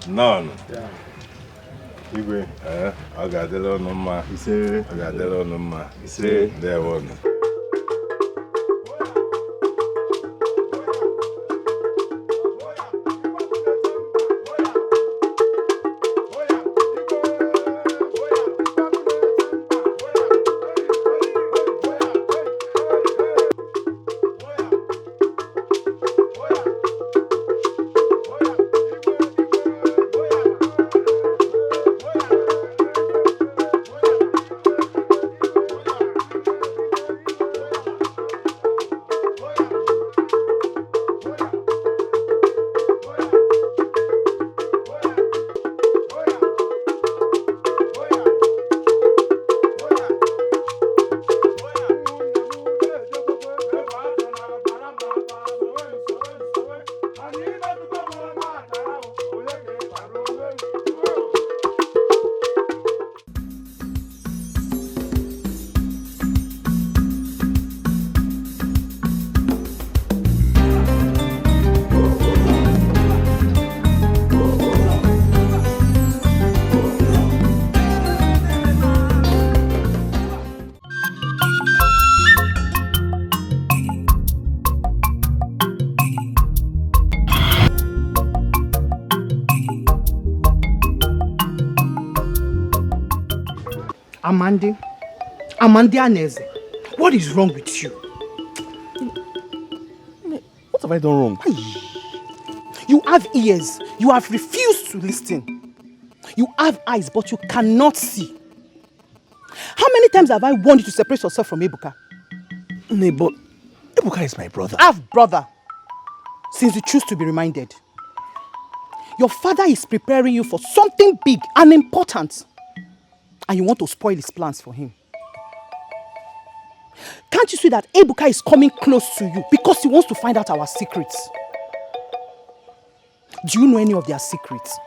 None. Igwe, I got the little number. He said, I got the little number. He said, there one. Amandi Aneze, what is wrong with you? What have I done wrong? You have ears, you have refused to listen. You have eyes, but you cannot see. How many times have I warned you to separate yourself from Ebuka? No, but Ebuka is my brother. Half brother, since you choose to be reminded. Your father is preparing you for something big and important. And you want to spoil his plans for him. Can't you see that Ebuka is coming close to you because he wants to find out our secrets? Do you know any of their secrets?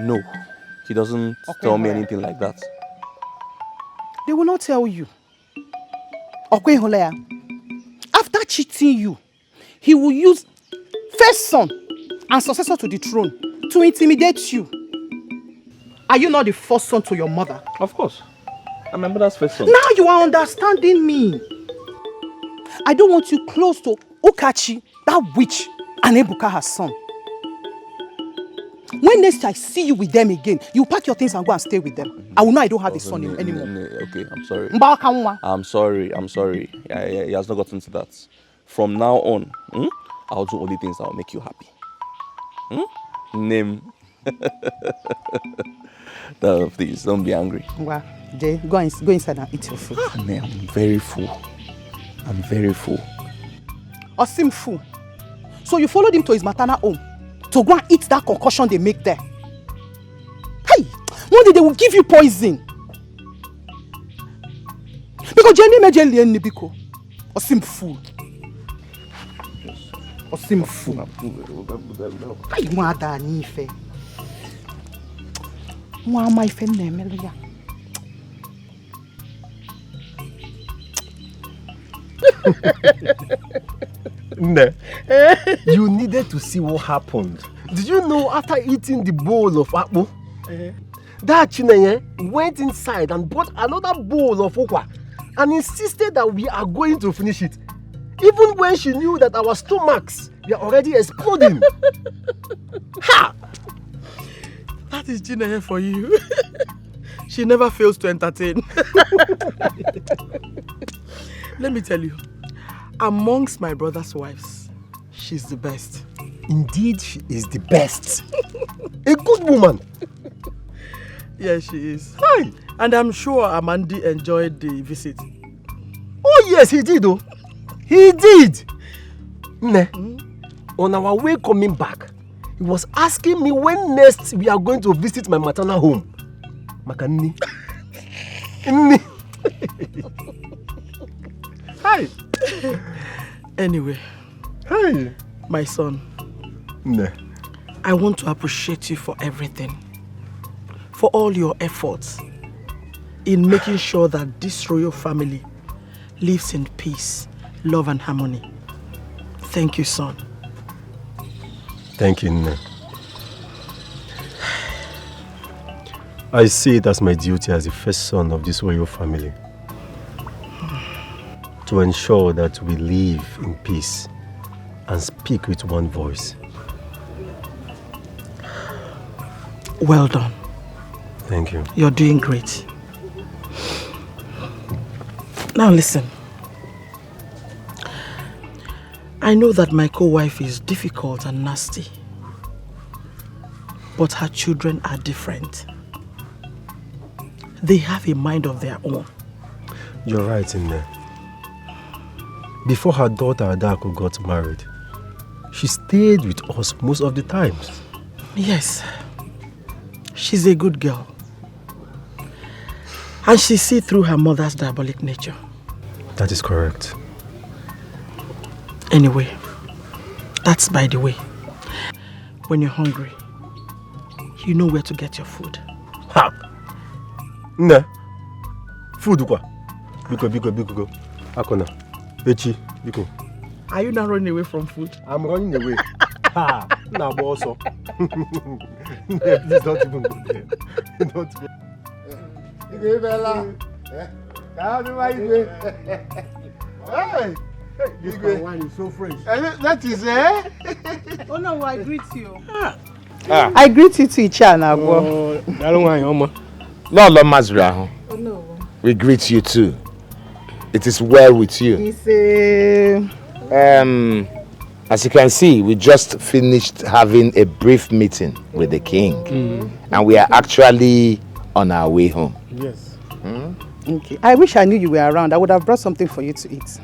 No. He doesn't tell me anything like that. They will not tell you. After cheating you, he will use first son and successor to the throne to intimidate you. Are you not the first son to your mother? Of course. I'm my mother's first son. Now you are understanding me. I don't want you close to Okachi, that witch, and Ebuka, her son. When next I see you with them again, you pack your things and go and stay with them. I will know I don't have a son anymore. Okay, I'm sorry. I'm sorry. He has not gotten to that. From now on, I'll do only things that will make you happy. Name. No, please, don't be angry. Well, Jay, go inside and eat your food. I'm very full. Osim full. So you followed him to his maternal home to go and eat that concoction they make there. Hey, one day they will give you poison. Because Jenny made Jelly and Nibiko. Osim full. Osim full. Hey, Mada Nife. My friend Melia. You needed to see what happened. Did you know after eating the bowl of apple, that Chinenye went inside and bought another bowl of okwa and insisted that we are going to finish it, even when she knew that our stomachs were already exploding. Ha! That is Chinenye for you. She never fails to entertain. Let me tell you, amongst my brother's wives, she's the best. Indeed, she is the best. A good woman. Yes, she is. Hi. And I'm sure Amandi enjoyed the visit. Oh yes, he did though. He did. On our way coming back, he was asking me when next we are going to visit my maternal home. Makani. Hi. Anyway. Hi. My son. I want to appreciate you for everything. For all your efforts in making sure that this royal family lives in peace, love and harmony. Thank you, son. Thank you, Nne. I see it as my duty as the first son of this royal family to ensure that we live in peace and speak with one voice. Well done. Thank you. You're doing great. Now listen. I know that my co-wife is difficult and nasty, but her children are different. They have a mind of their own. You're right in there. Before her daughter Adako got married, she stayed with us most of the times. Yes, she's a good girl. And she sees through her mother's diabolic nature. That is correct. Anyway, that's by the way. When you're hungry, you know where to get your food. Ha! Nne, food kwa? Biko. Akona, Bechi, biko. Are you not running away from food? I'm running away. Ha! Nah, also. Please don't even go there. Don't go. Igwe Bella. Hey! This wine is so fresh. That is Oh no, I greet you. I greet you to each other. Oh no. We greet you too. It is well with you. As you can see, we just finished having a brief meeting with the king, and we are actually on our way home. Yes. Okay. I wish I knew you were around. I would have brought something for you to eat.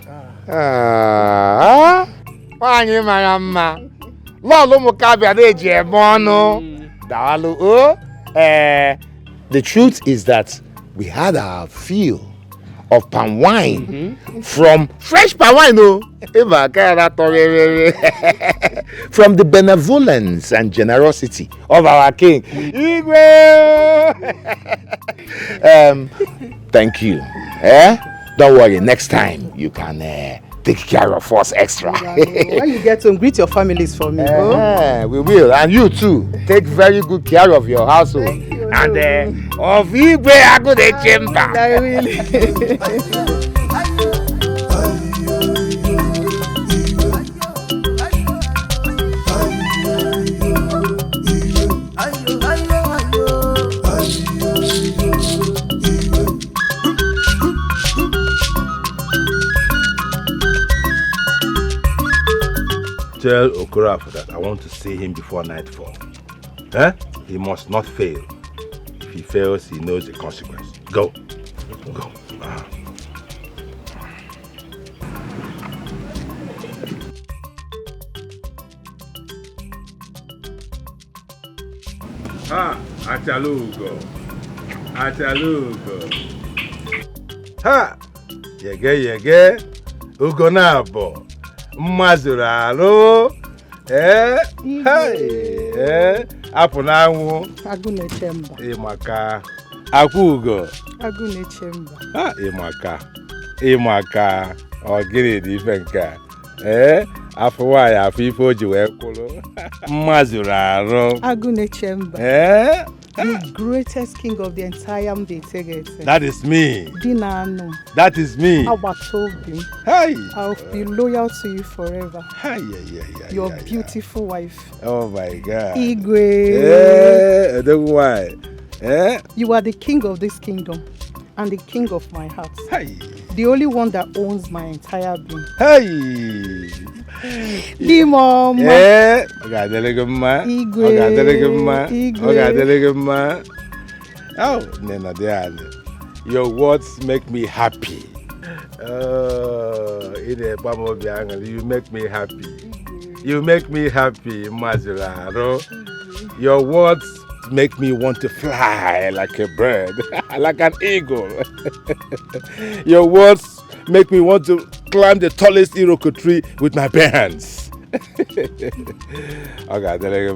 The truth is that we had our fill of palm wine from fresh palm wine, from the benevolence and generosity of our king. Thank you. Don't worry, next time you can take care of us extra. When you get home, greet your families for me. We will, and you too. Take very good care of your household. Thank you. And of Igwe Agode Chemba. I will. Tell Okorafor that I want to see him before nightfall. He must not fail. If he fails, he knows the consequence. Go. Go. Achalugo. Ha! Yege. Ugo nabo. Mazuralo. Apunanwu. Agunechemba. Imaka. Akugo. Agunechemba. Imaka. Ogiri di fenka. Afụwa afọ ife o ji wee kwụrụ. Mmazuru arụ. Agunechemba. The greatest king of the entire Mbetegete. That is me. Dinano. That is me. Awatobi. Hey. I'll be loyal to you forever. Hey, Your beautiful wife. Oh my God. Igwe. Why? You are the king of this kingdom and the king of my heart. Hey. The only one that owns my entire being. Hey. Dimom. Oh, Nena Diane. Your words make me happy. You make me happy. You make me happy, Mazuraro. Your words make me want to fly like a bird, like an eagle. Your words make me want to climb the tallest Iroko tree with my bare hands. Okay, you're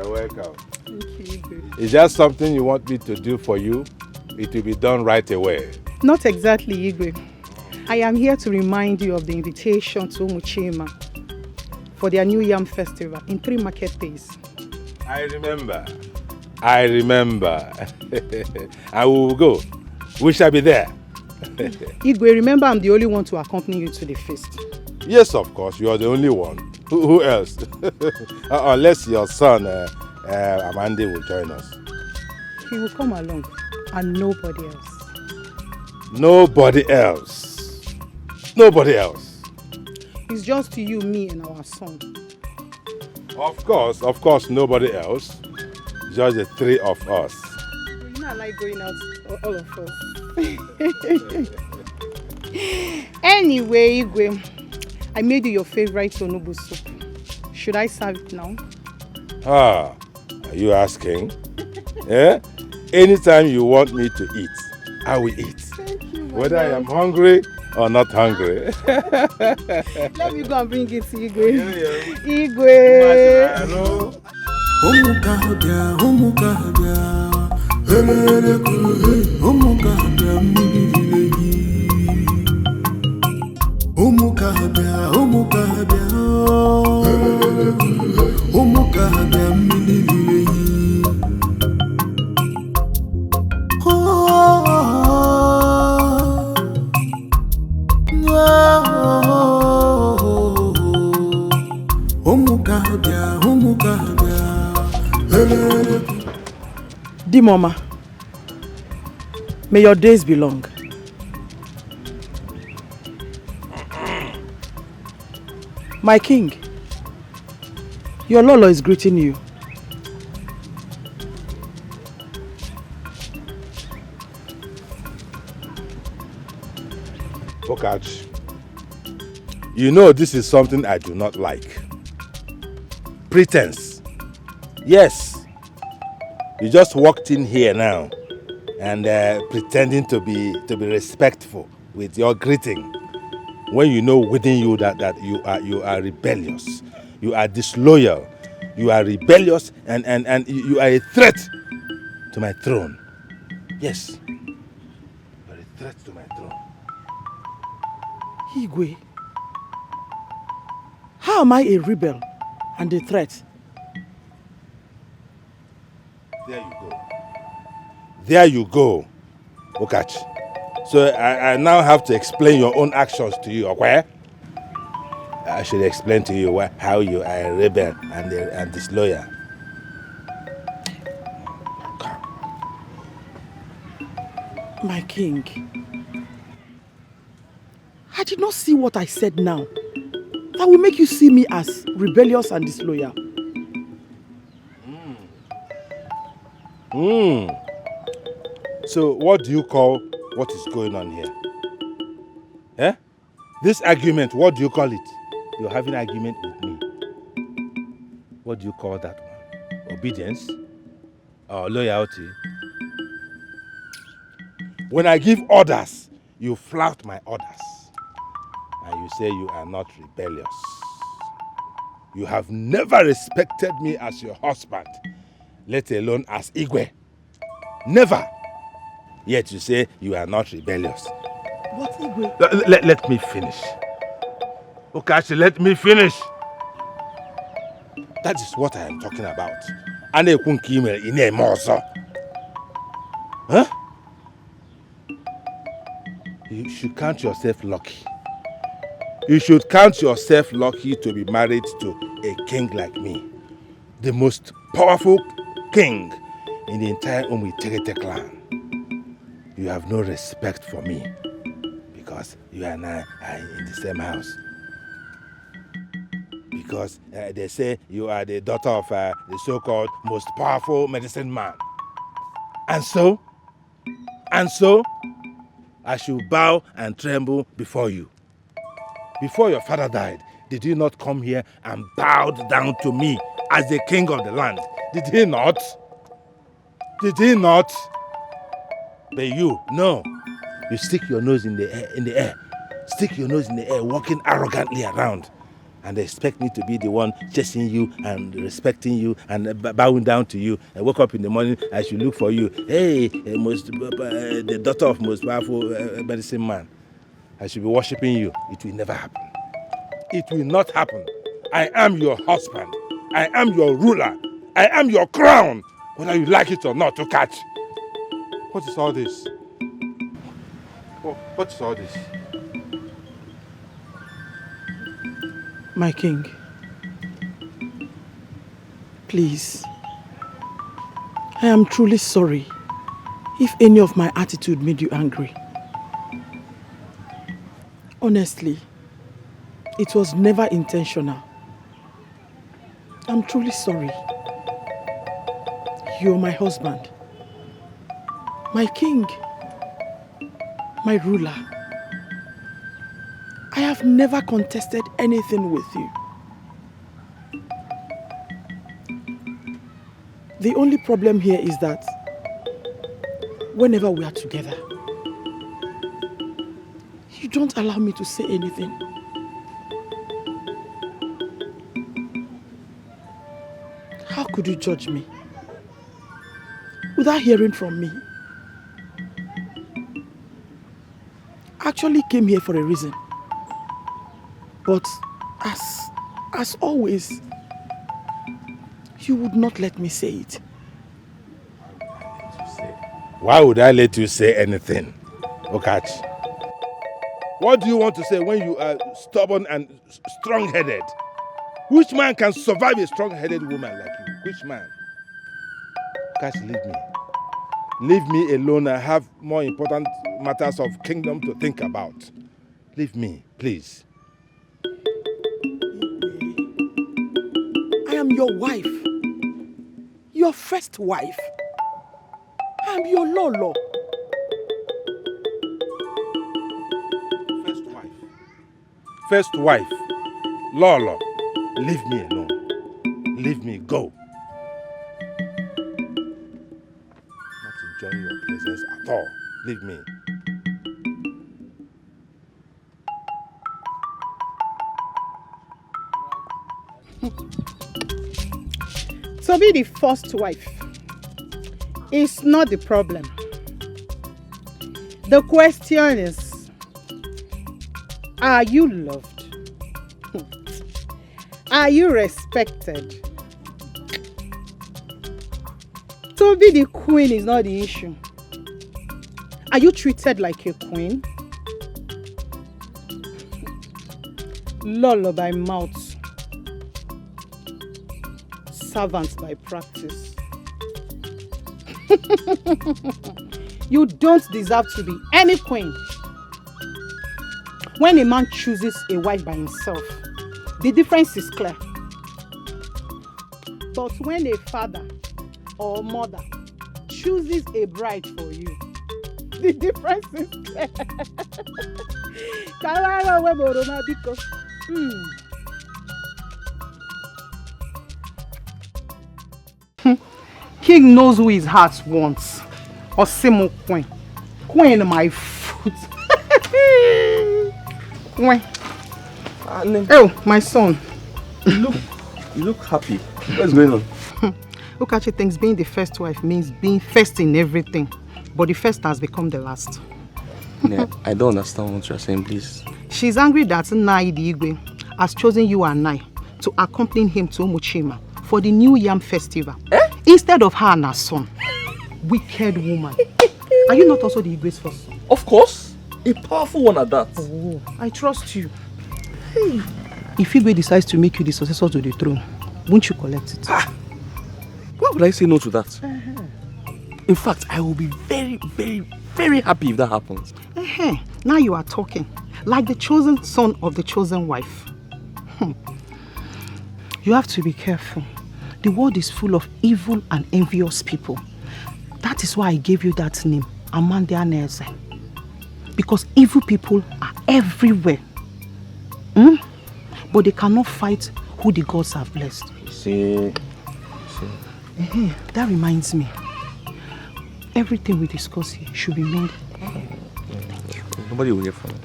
welcome. Thank you. Is that something you want me to do for you? It will be done right away. Not exactly, Igwe. I am here to remind you of the invitation to Umuchima for their New Yam Festival in 3 market days. I remember. I remember. And we will go. We shall be there. Igwe, remember I'm the only one to accompany you to the feast. Yes, of course. You are the only one. Who else? Unless your son, Amande, will join us. He will come along. And nobody else. Nobody else. Nobody else. It's just you, me, and our son. Of course, nobody else. Just the three of us. You know I like going out, all of us. Anyway, Igwe, I made you your favorite onubu soup. Should I serve it now? Are you asking? Yeah? Anytime you want me to eat, I will eat. Thank you, whether I am hungry or not hungry. Let me go and bring it to Igwe. Yeah. Igwe. Mama, may your days be long. My king, your Lolo is greeting you. Okach, you know this is something I do not like. Pretense. Yes. You just walked in here now and pretending to be respectful with your greeting, when you know within you that you are rebellious, you are disloyal, you are rebellious, and you are a threat to my throne. Yes, you are a threat to my throne. Igwe, how am I a rebel and a threat? There you go. There you go, Okach. So I now have to explain your own actions to you, okay? I should explain to you how you are a rebel and disloyal. My king, I did not see what I said now. That will make you see me as rebellious and disloyal. So what do you call what is going on here? Eh? This argument, what do you call it? You're having an argument with me. What do you call that one? Obedience? Or loyalty? When I give orders, you flout my orders. And you say you are not rebellious. You have never respected me as your husband, let alone as Igwe. Never. Yet you say you are not rebellious. What, Igwe? Let me finish. Okachi, let me finish. That is what I am talking about. Huh? You should count yourself lucky. You should count yourself lucky to be married to a king like me. The most powerful king in the entire Umuiterete clan. You have no respect for me because you and I are in the same house. Because they say you are the daughter of the so-called most powerful medicine man. And so, I should bow and tremble before you. Before your father died, did he not come here and bowed down to me as the king of the land? Did he not? Did he not? But you, no. You stick your nose in the air. Stick your nose in the air, walking arrogantly around. And they expect me to be the one chasing you and respecting you and bowing down to you. I wake up in the morning, I should look for you. Hey, the daughter of most powerful medicine man. I should be worshiping you. It will never happen. It will not happen. I am your husband. I am your ruler. I am your crown. Whether you like it or not, to catch. What is all this? What is all this? My king, please, I am truly sorry if any of my attitude made you angry. Honestly, it was never intentional. I'm truly sorry. You're my husband, my king, my ruler. I have never contested anything with you. The only problem here is that whenever we are together, you don't allow me to say anything. How could you judge me without hearing from me? I actually came here for a reason. But as always, you would not let me say it. Why would I let you say anything, Okachi? What do you want to say when you are stubborn and strong-headed? Which man can survive a strong-headed woman like you? Which man? Okachi, leave me. Leave me alone. I have more important matters of kingdom to think about. Leave me, please. I am your wife. Your first wife. I am your Lolo. First wife. Lolo. Leave me alone. Leave me, go. Not enjoying your presence at all. Leave me. To be the first wife is not the problem. The question is, are you loved? Are you respected? To be the queen is not the issue. Are you treated like a queen? Lolo by mouth. Servants by practice. You don't deserve to be any queen. When a man chooses a wife by himself, the difference is clear. But when a father or mother chooses a bride for you, the difference is clear. King knows who his heart wants. Osimo Queen. Queen my foot. Queen. Oh, my son. You look happy. What's going on? Okachi thinks being the first wife means being first in everything. But the first has become the last. Yeah, I don't understand what you're saying, please. She's angry that Nai Igwe has chosen you and I to accompany him to Umuchima for the New Yam Festival. Instead of her and her son. Wicked woman. Are you not also the Igwe's first son? Of course. A powerful one at that. Oh, I trust you. Hey. If Igwe decides to make you the successor to the throne, won't you collect it? Why would I say no to that? In fact, I will be very, very, very happy if that happens. Now you are talking. Like the chosen son of the chosen wife. You have to be careful. The world is full of evil and envious people. That is why I gave you that name, Amanda Neze. Because evil people are everywhere. But they cannot fight who the gods have blessed. See. That reminds me. Everything we discuss here should be made. Thank you. Nobody will hear from me.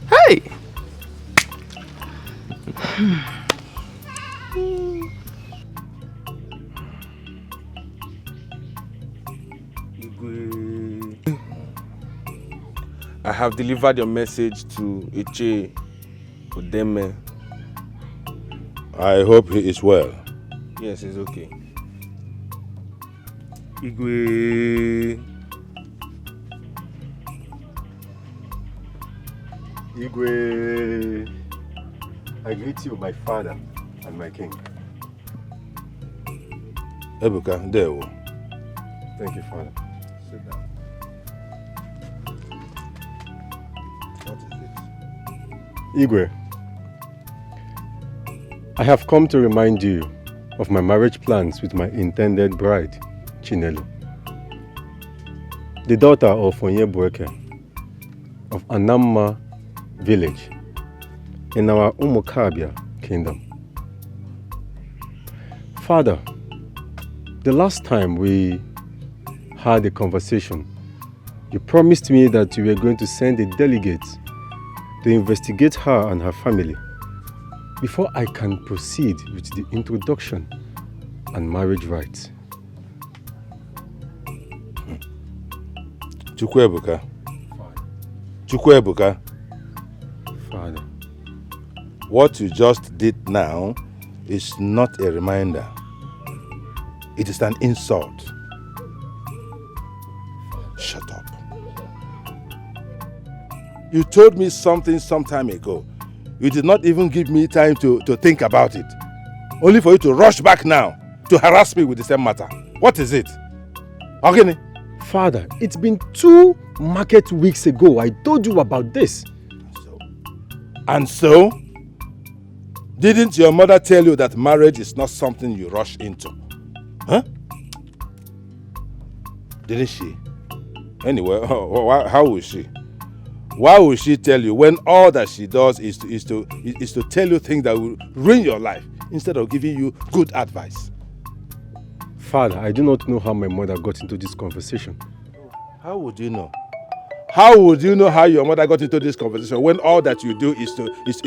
Hey! I have delivered your message to Iche Udeme. I hope he is well. Yes, he's okay. Igwe. Igwe, I greet you, my father and my king. Ebuka, there. Thank you, father. Sit down. What is it? Igwe, I have come to remind you of my marriage plans with my intended bride, Chinelo, the daughter of Onyebueke of Anamma village in our Umukabia kingdom. Father, the last time we had a conversation, you promised me that you were going to send a delegate to investigate her and her family before I can proceed with the introduction and marriage rites. Chukwuebuka. Chukwuebuka. Father. What you just did now is not a reminder. It is an insult. Shut up. You told me something some time ago. You did not even give me time to think about it. Only for you to rush back now to harass me with the same matter. What is it? Ogini? Father, it's been 2 market weeks ago I told you about this. And so? Didn't your mother tell you that marriage is not something you rush into? Huh? Didn't she? Anyway, how will she? Why would she tell you when all that she does is to tell you things that will ruin your life instead of giving you good advice? Father, I do not know how my mother got into this conversation. How would you know? How would you know how your mother got into this conversation when all that you do is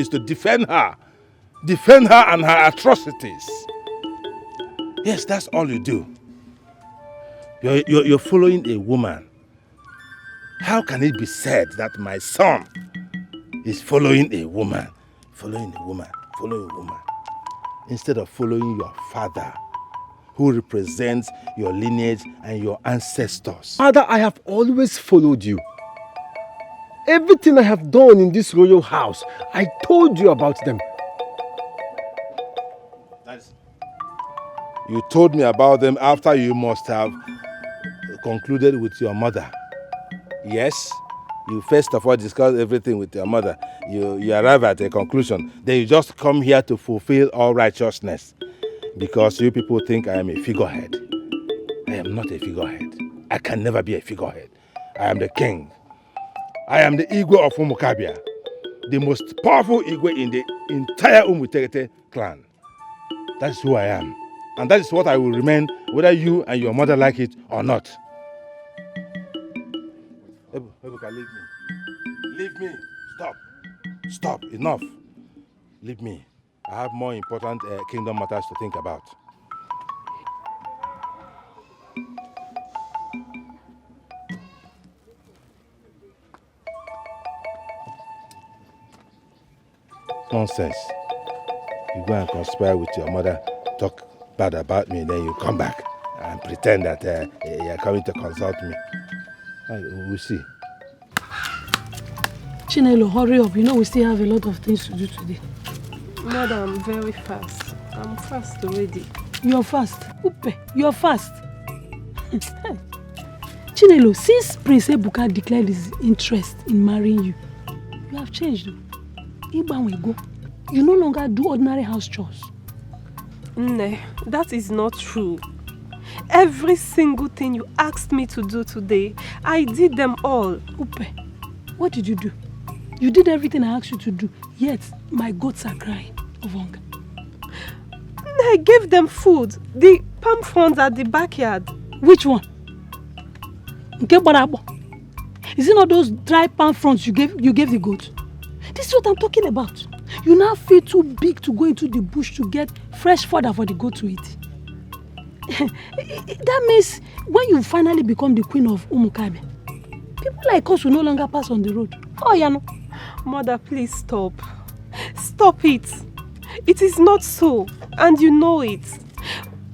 to defend her? Defend her and her atrocities. Yes, that's all you do. You're following a woman. How can it be said that my son is following a woman? Following a woman, following a woman. Instead of following your father, who represents your lineage and your ancestors. Father, I have always followed you. Everything I have done in this royal house, I told you about them. You told me about them after you must have concluded with your mother. Yes, you first of all discuss everything with your mother. You arrive at a conclusion. Then you just come here to fulfill all righteousness. Because you people think I am a figurehead. I am not a figurehead. I can never be a figurehead. I am the king. I am the Igwe of Umukabia, the most powerful Igwe in the entire Umuterete clan. That is who I am. And that is what I will remain, whether you and your mother like it or not. Ebuka, leave me. Leave me. Stop. Stop. Enough. Leave me. I have more important kingdom matters to think about. Nonsense. You go and conspire with your mother, talk bad about me, then you come back and pretend that you're coming to consult me. We'll see. Chinelo, hurry up. You know we still have a lot of things to do today. Mother, I'm very fast. I'm fast already. You're fast. Upe, you're fast. Chinelo, since Prince Ebuka declared his interest in marrying you, you have changed. Go. You no longer do ordinary house chores. Nne, that is not true. Every single thing you asked me to do today, I did them all. Upe, what did you do? You did everything I asked you to do, yet my goats are crying of hunger. I gave them food. The palm fronds at the backyard. Which one? Is it not those dry palm fronds you gave the goat? This is what I'm talking about. You now feel too big to go into the bush to get fresh fodder for the goat to eat. That means when you finally become the queen of Umukabe, people like us will no longer pass on the road. Oh, yeah, no. Mother, please stop. Stop it. It is not so, and you know it.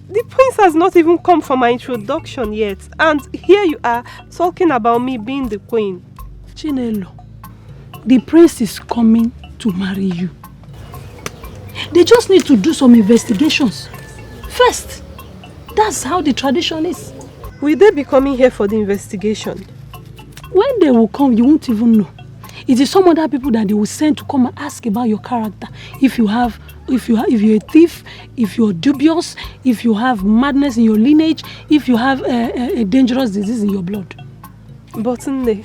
The prince has not even come for my introduction yet. And here you are talking about me being the queen. Chinelo, the prince is coming to marry you. They just need to do some investigations first. That's how the tradition is. Will they be coming here for the investigation? When they will come, you won't even know. It is some other people that they will send to come and ask about your character. If you're a thief, if you're dubious, if you have madness in your lineage, if you have a dangerous disease in your blood. But Nne,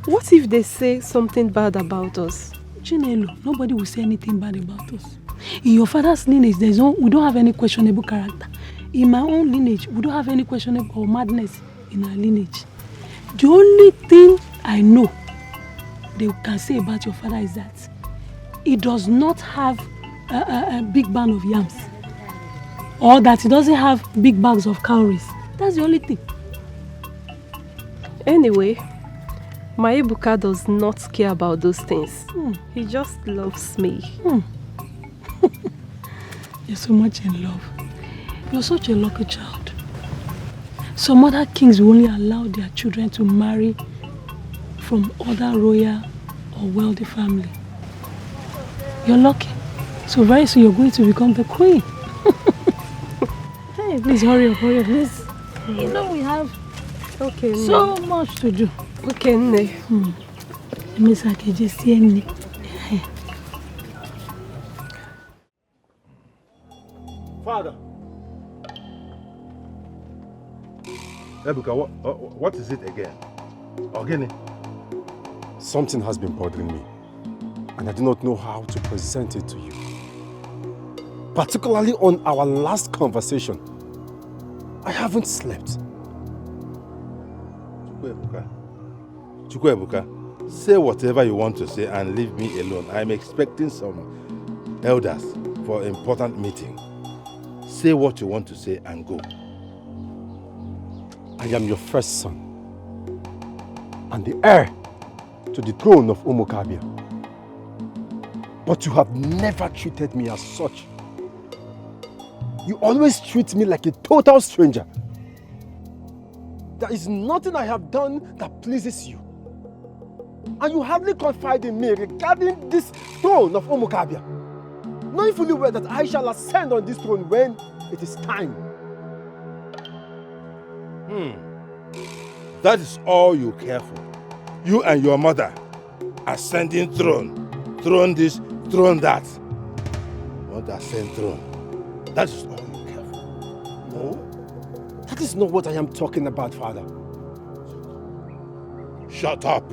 what if they say something bad about us? Chinelo, nobody will say anything bad about us. In your father's lineage, we don't have any questionable character. In my own lineage, we don't have any questionable madness in our lineage. The only thing I know they can say about your father is that he does not have a big bag of yams, or that he doesn't have big bags of cowries. That's the only thing. Anyway, my Ebuka does not care about those things. He just loves me. You're so much in love. You're such a lucky child. Some other kings will only allow their children to marry from other royal or wealthy family. You're lucky. So very soon you're going to become the queen. Hey, please hurry up, please. You know we have so much to do. Okay, Nne. Miss Accusations. Father. Ebuka, what is it again? Ogini? Something has been bothering me, and I do not know how to present it to you. Particularly on our last conversation, I haven't slept. Chukwuebuka, say whatever you want to say and leave me alone. I'm expecting some elders for an important meeting. Say what you want to say and go. I am your first son and the heir to the throne of Umokabia. But you have never treated me as such. You always treat me like a total stranger. There is nothing I have done that pleases you. And you hardly confide in me regarding this throne of Umokabia, knowing fully well that I shall ascend on this throne when it is time. That is all you care for. You and your mother ascending throne. Throne this, throne that. Want to ascend throne. That is all you care for. No, that is not what I am talking about, Father. Shut up.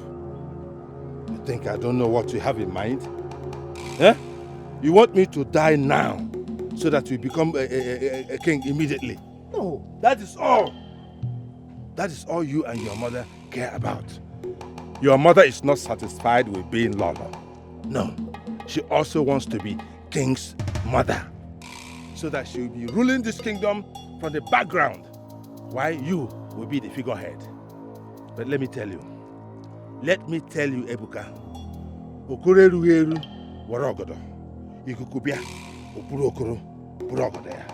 You think I don't know what you have in mind? Eh? You want me to die now so that you become a king immediately? No, that is all. That is all you and your mother care about. Your mother is not satisfied with being Lolo. No, she also wants to be king's mother, so that she will be ruling this kingdom from the background, while you will be the figurehead. But let me tell you, Ebuka, okore rugeru waragodo, ikukubia opuru okoro burogodo ya.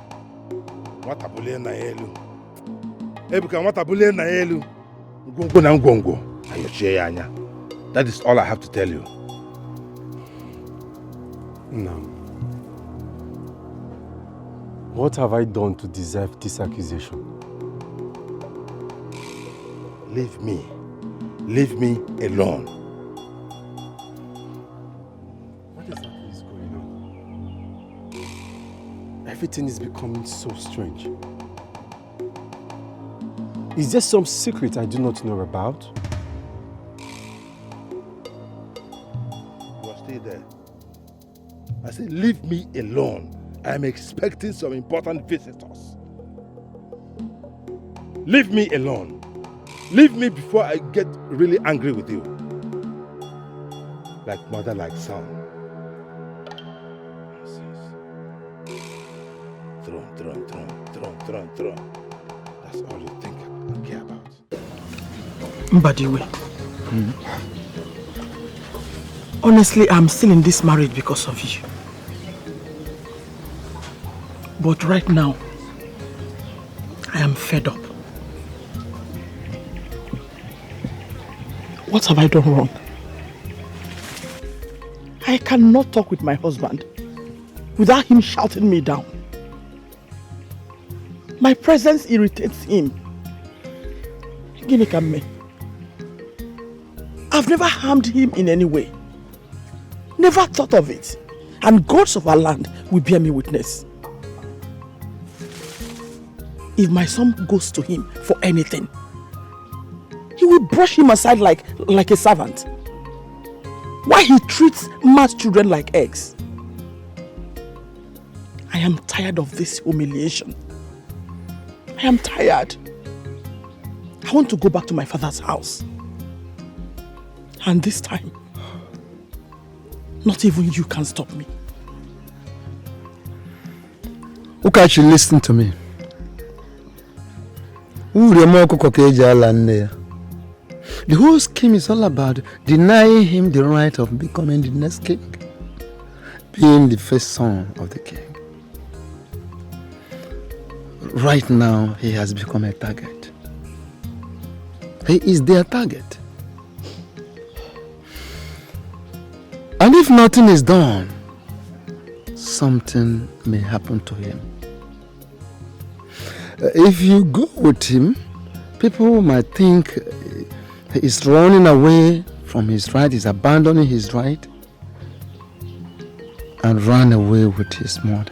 Nwata bulie na elu. Ebuka nwata bulie na elu. Ngwongwo na ngwongwo ayochie ya anya. That is all I have to tell you. No. What have I done to deserve this accusation? Leave me. Leave me alone. What exactly is going on? Everything is becoming so strange. Is there some secret I do not know about? You are still there. I said, leave me alone. I am expecting some important visitors. Leave me alone. Leave me before I get really angry with you. Like mother, like son. Throne. That's all you think and care about. Mbadiwe. Honestly, I'm still in this marriage because of you. But right now, I am fed up. What have I done wrong? I cannot talk with my husband without him shouting me down. My presence irritates him. I've never harmed him in any way. Never thought of it. And gods of our land will bear me witness. If my son goes to him for anything, he will brush him aside like a servant. Why he treats mad children like eggs? I am tired of this humiliation. I am tired. I want to go back to my father's house. And this time, not even you can stop me. Okay, you listen to me. The whole scheme is all about denying him the right of becoming the next king, being the first son of the king. Right now, he has become a target. He is their target. And if nothing is done, something may happen to him. If you go with him, people might think he is running away from his right, he's abandoning his right, and run away with his mother.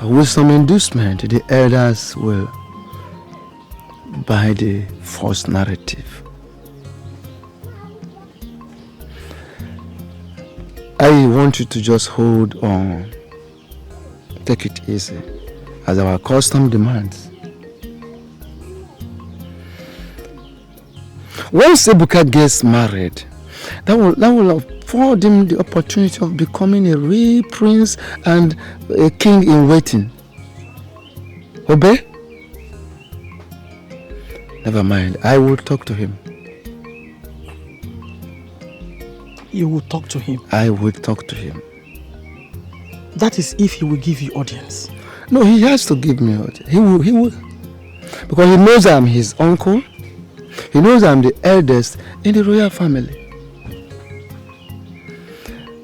With some inducement, the elders will buy the false narrative. I want you to just hold on. Take it easy, as our custom demands. Once Ebuka gets married, that will afford him the opportunity of becoming a real prince and a king in waiting. Obey? Never mind, I will talk to him. You will talk to him? I will talk to him. That is if he will give you audience. No, he has to give me audience. He will. Because he knows I'm his uncle. He knows I'm the eldest in the royal family.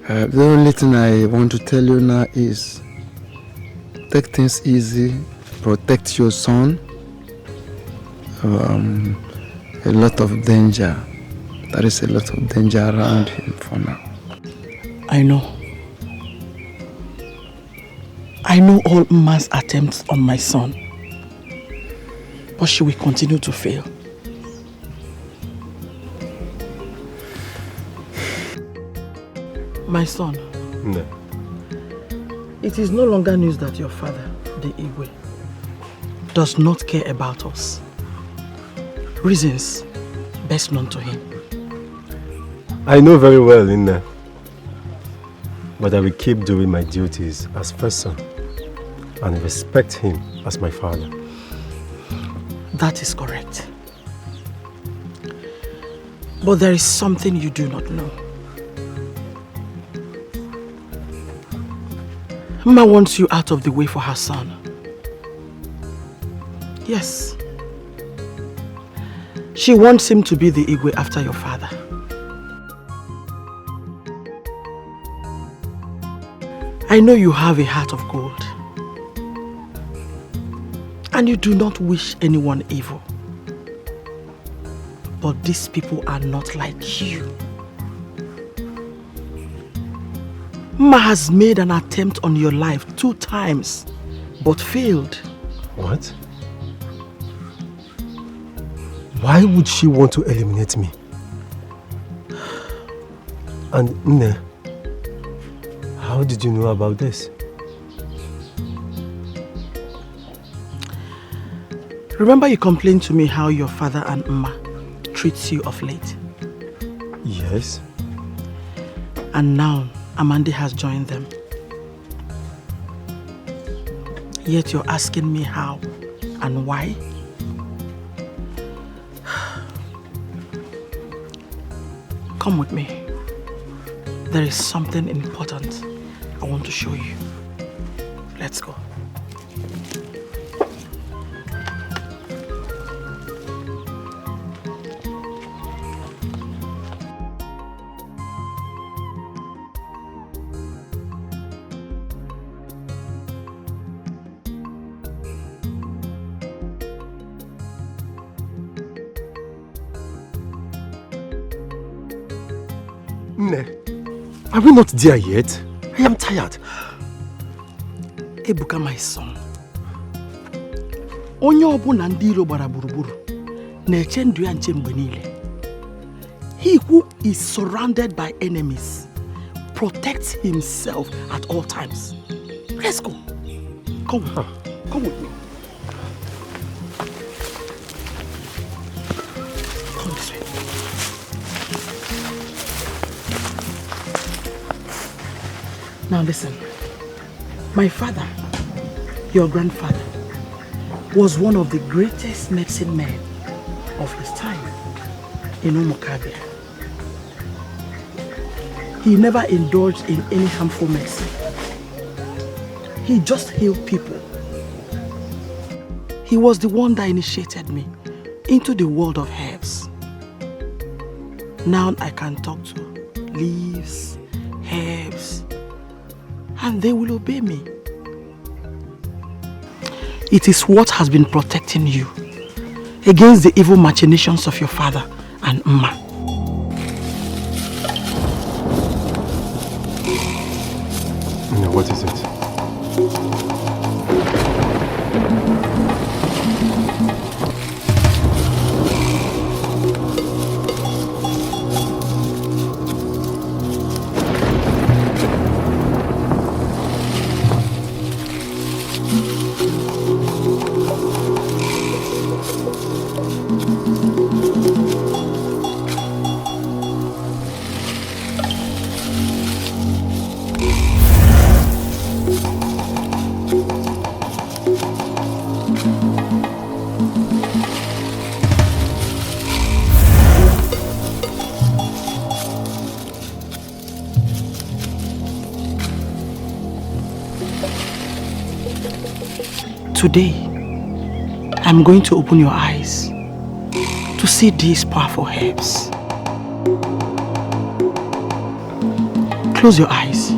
The only thing I want to tell you now is take things easy, protect your son. A lot of danger. There is a lot of danger around him for now. I know. I know all Mma's attempts on my son, but she will continue to fail. My son, No. it is no longer news that your father, the Igwe, does not care about us. Reasons best known to him. I know very well, Inna. But I will keep doing my duties as first son and respect him as my father. That is correct. But there is something you do not know. Mma wants you out of the way for her son. Yes. She wants him to be the Igwe after your father. I know you have a heart of gold. And you do not wish anyone evil. But these people are not like you. Mma has made an attempt on your life 2 times, but failed. What? Why would she want to eliminate me? And Nne, how did you know about this? Remember you complained to me how your father and Mma treats you of late? Yes. And now Amande has joined them. Yet you're asking me how and why? Come with me. There is something important I want to show you. Let's go. Are we not there yet? I am tired. Ebuka, my son. Onye ọbụla ndị iro gbara gburugburu na-eche ndụ ya nche mgbe niile. He who is surrounded by enemies protects himself at all times. Let's go. Come on. Come with me. Come this way. Now listen. My father, your grandfather, was one of the greatest medicine men of his time in Umokabia. He never indulged in any harmful medicine. He just healed people. He was the one that initiated me into the world of herbs. Now I can talk to leaves, herbs, and they will obey me. It is what has been protecting you against the evil machinations of your father and Mma. No, what is it? Today, I'm going to open your eyes to see these powerful herbs. Close your eyes.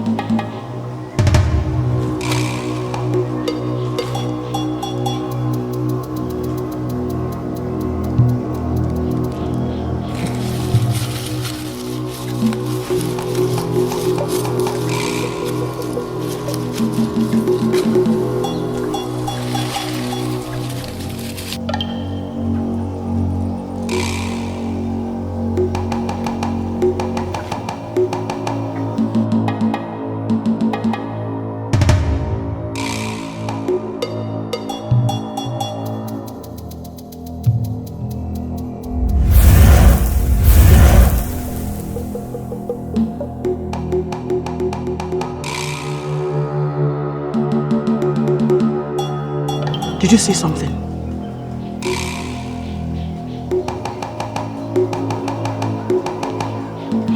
Did you see something?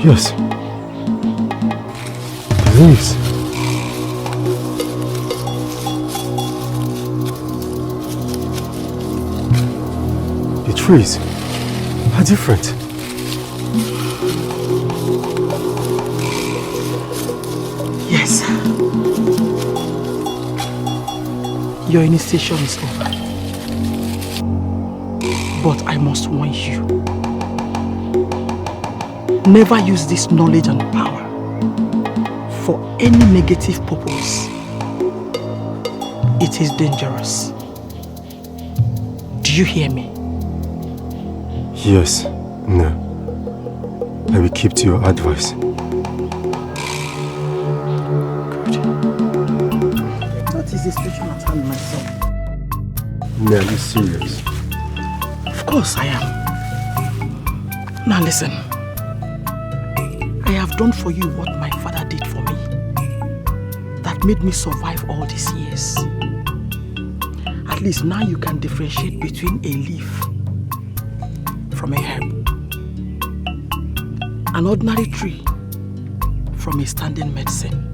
Yes. Please. The trees are different. Yes. Your initiation is over. But I must warn you. Never use this knowledge and power for any negative purpose. It is dangerous. Do you hear me? Yes. No. I will keep to your advice. What is the situation at hand, my son? No, are you serious? Of course I am. Now listen. I have done for you what my father did for me. That made me survive all these years. At least now you can differentiate between a leaf from a herb. An ordinary tree from a standing medicine.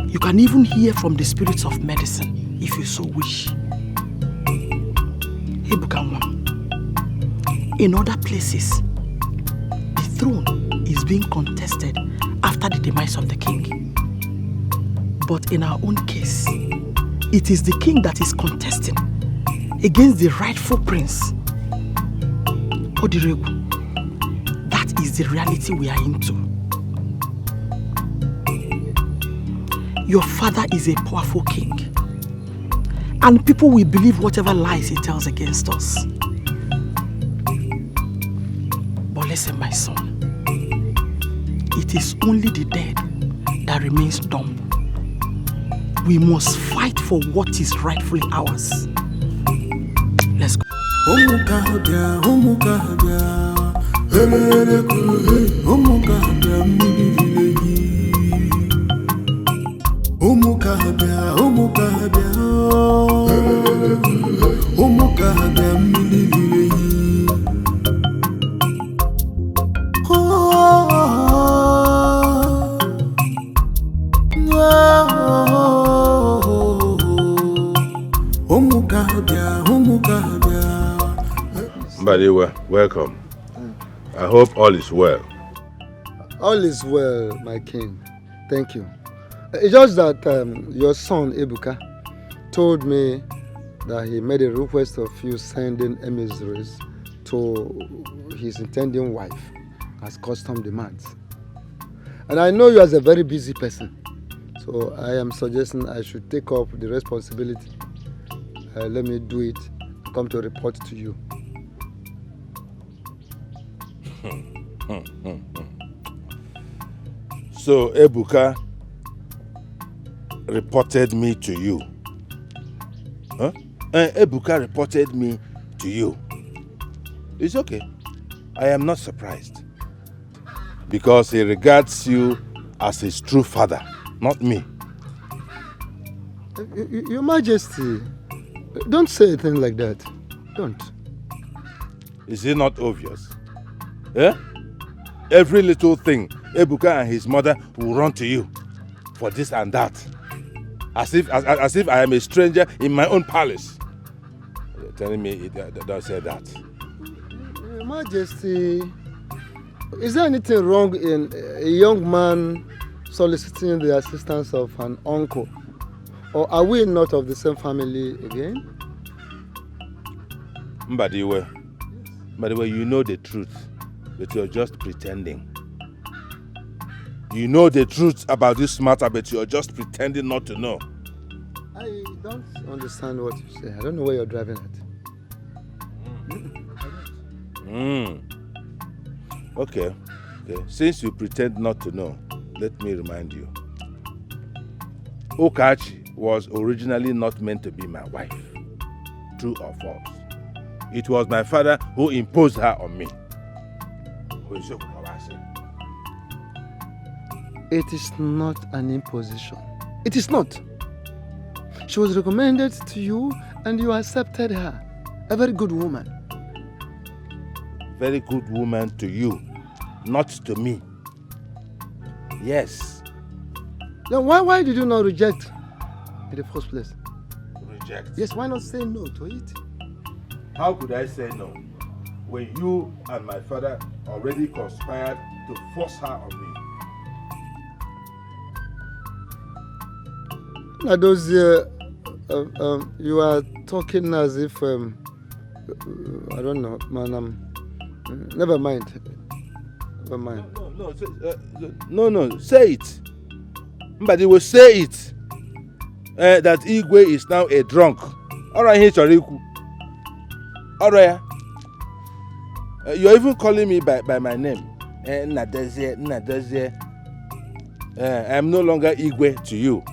You can even hear from the spirits of medicine if you so wish. Ebuka, in other places, the throne is being contested after the demise of the king. But in our own case, it is the king that is contesting against the rightful prince. Odiregu, that is the reality we are into. Your father is a powerful king, and people will believe whatever lies he tells against us. But listen, my son, it is only the dead that remains dumb. We must fight for what is rightfully ours. Let's go. Mbadiwe, welcome. I hope all is well. All is well, my king. Thank you. It's just that your son, Ebuka, told me that he made a request of you sending emissaries to his intending wife, as custom demands. And I know you as a very busy person, so I am suggesting I should take up the responsibility. Let me do it and come to report to you. So Ebuka reported me to you. Huh? Ebuka reported me to you. It's okay. I am not surprised. Because he regards you as his true father, not me. Your Majesty, don't say a thing like that. Don't. Is it not obvious? Eh? Every little thing, Ebuka and his mother will run to you for this and that. As if I am a stranger in my own palace. You're telling me don't say that. Your Majesty, is there anything wrong in a young man soliciting the assistance of an uncle? Or are we not of the same family again? Mbadiwe, you know the truth, but you're just pretending. You know the truth about this matter, but you're just pretending not to know. I don't understand what you say. I don't know where you're driving at. Okay. Since you pretend not to know, let me remind you. Okachi was originally not meant to be my wife. True or false? It was my father who imposed her on me. It is not an imposition. It is not. She was recommended to you and you accepted her. A very good woman. Very good woman to you, not to me. Yes. Then why did you not reject in the first place? Reject? Yes, why not say no to it? How could I say no when you and my father already conspired to force her on me? Now those you are talking as if I don't know, man. Never mind. No. Say it. But he will say it. That Igwe is now a drunk. Alright, Hichoriku. Alright. You're even calling me by my name. Nadezie. I'm no longer Igwe to you.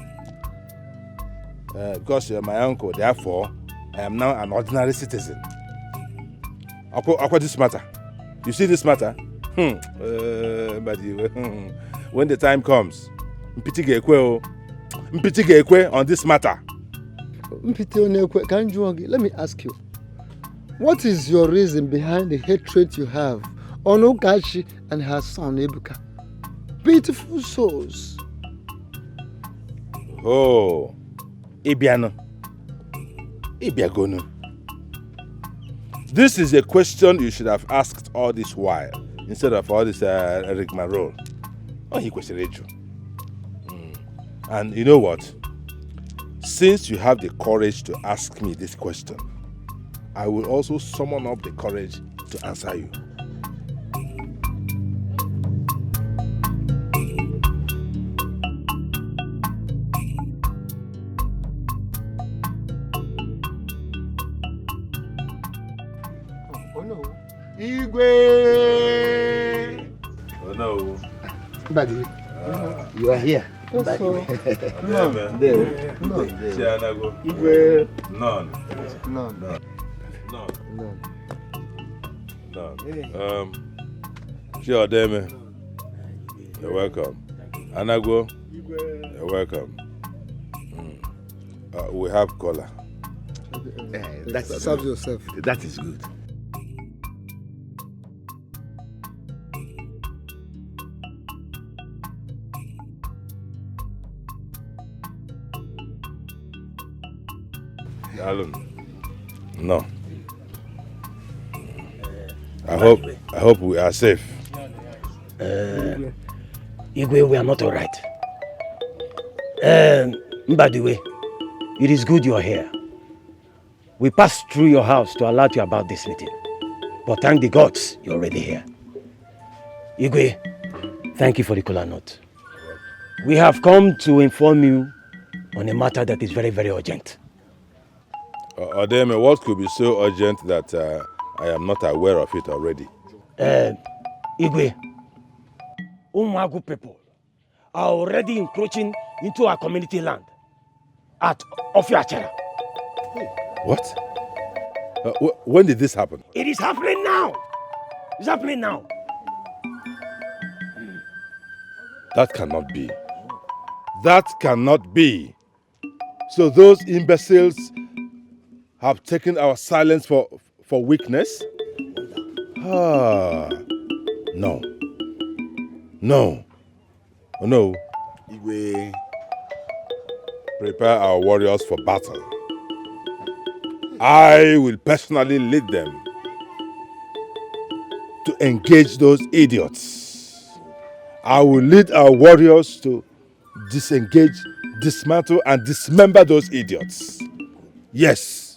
Because you're my uncle, therefore, I am now an ordinary citizen. What this matter? You see this matter? But when the time comes, Mpiti on this matter. Let me ask you, what is your reason behind the hatred you have on Okachi and her son Ebuka? Beautiful souls. Oh, Ibiano. Ibiagono. This is a question you should have asked all this while, instead of all this rigmarole. Oh, he questioned you. And you know what? Since you have the courage to ask me this question, I will also summon up the courage to answer you. Igwe! Oh no. Buddy, you are here. No. Igwe. None. Sure, Deme. You're welcome. Anago, you're welcome. We have cola. Serve yourself. That is good. Alan, no. I hope we are safe. Igwe, we are not all right. By the way, it is good you are here. We passed through your house to alert you about this meeting. But thank the gods, you're already here. Igwe, thank you for the cola note. We have come to inform you on a matter that is very, very urgent. Odeme, what could be so urgent that I am not aware of it already? Igwe, Umagu people are already encroaching into our community land at Ofiachara. What? When did this happen? It is happening now. It's happening now. That cannot be. That cannot be. So those imbeciles have taken our silence for weakness? No. No. Oh, no. Igwe. Prepare our warriors for battle. I will personally lead them to engage those idiots. I will lead our warriors to disengage, dismantle, and dismember those idiots. Yes.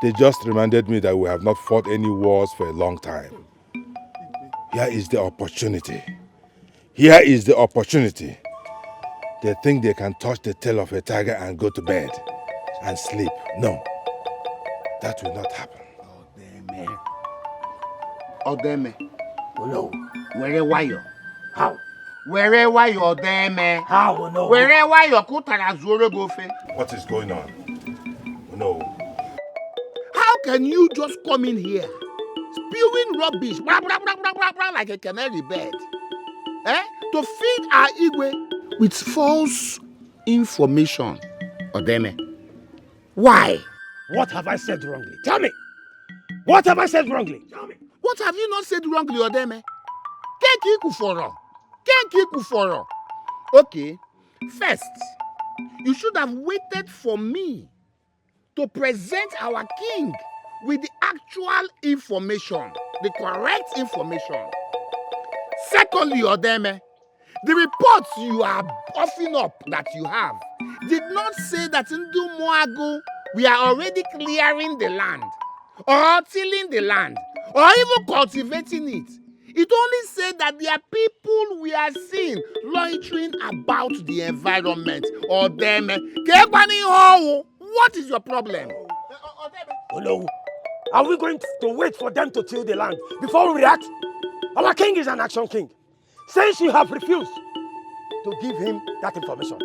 They just reminded me that we have not fought any wars for a long time. Here is the opportunity. Here is the opportunity. They think they can touch the tail of a tiger and go to bed and sleep. No, that will not happen. Odeme. Oh no. Where you? How? Wherever you're there, man. How? No. Wherever you're gofe. What is going on? No. How can you just come in here, spewing rubbish, blah, blah, blah, blah, blah, blah, like a canary bird, to feed our Igwe with false information, Odeme? Why? What have I said wrongly? Tell me. What have I said wrongly? Tell me. What have you not said wrongly, Odeme? Okay, first, you should have waited for me to present our king with the actual information, the correct information. Secondly, Odeme, the reports you are puffing up that you have did not say that in Moago we are already clearing the land, or tilling the land, or even cultivating it. It only said that there are people we are seeing loitering about the environment. Odeme, what is your problem? Oh no. Are we going to wait for them to till the land before we react? Our king is an action king. Since you have refused to give him that information,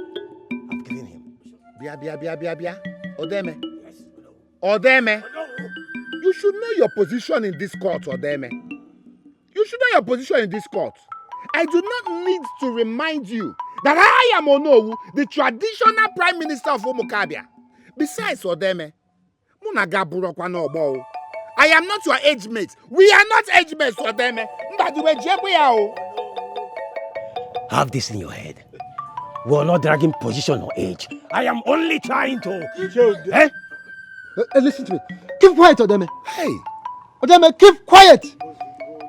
I've given him. Bia. Odeme. Odeme. You should know your position in this court, Odeme. You should know your position in this court. I do not need to remind you that I am Onowu, the traditional prime minister of Omokabia. Besides, Odeme, I am not your age mate. We are not age mates, Odeme. Have this in your head. We are not dragging position or age. I am only trying to... Eh? Listen to me. Keep quiet, Odeme. Hey! Odeme, keep quiet!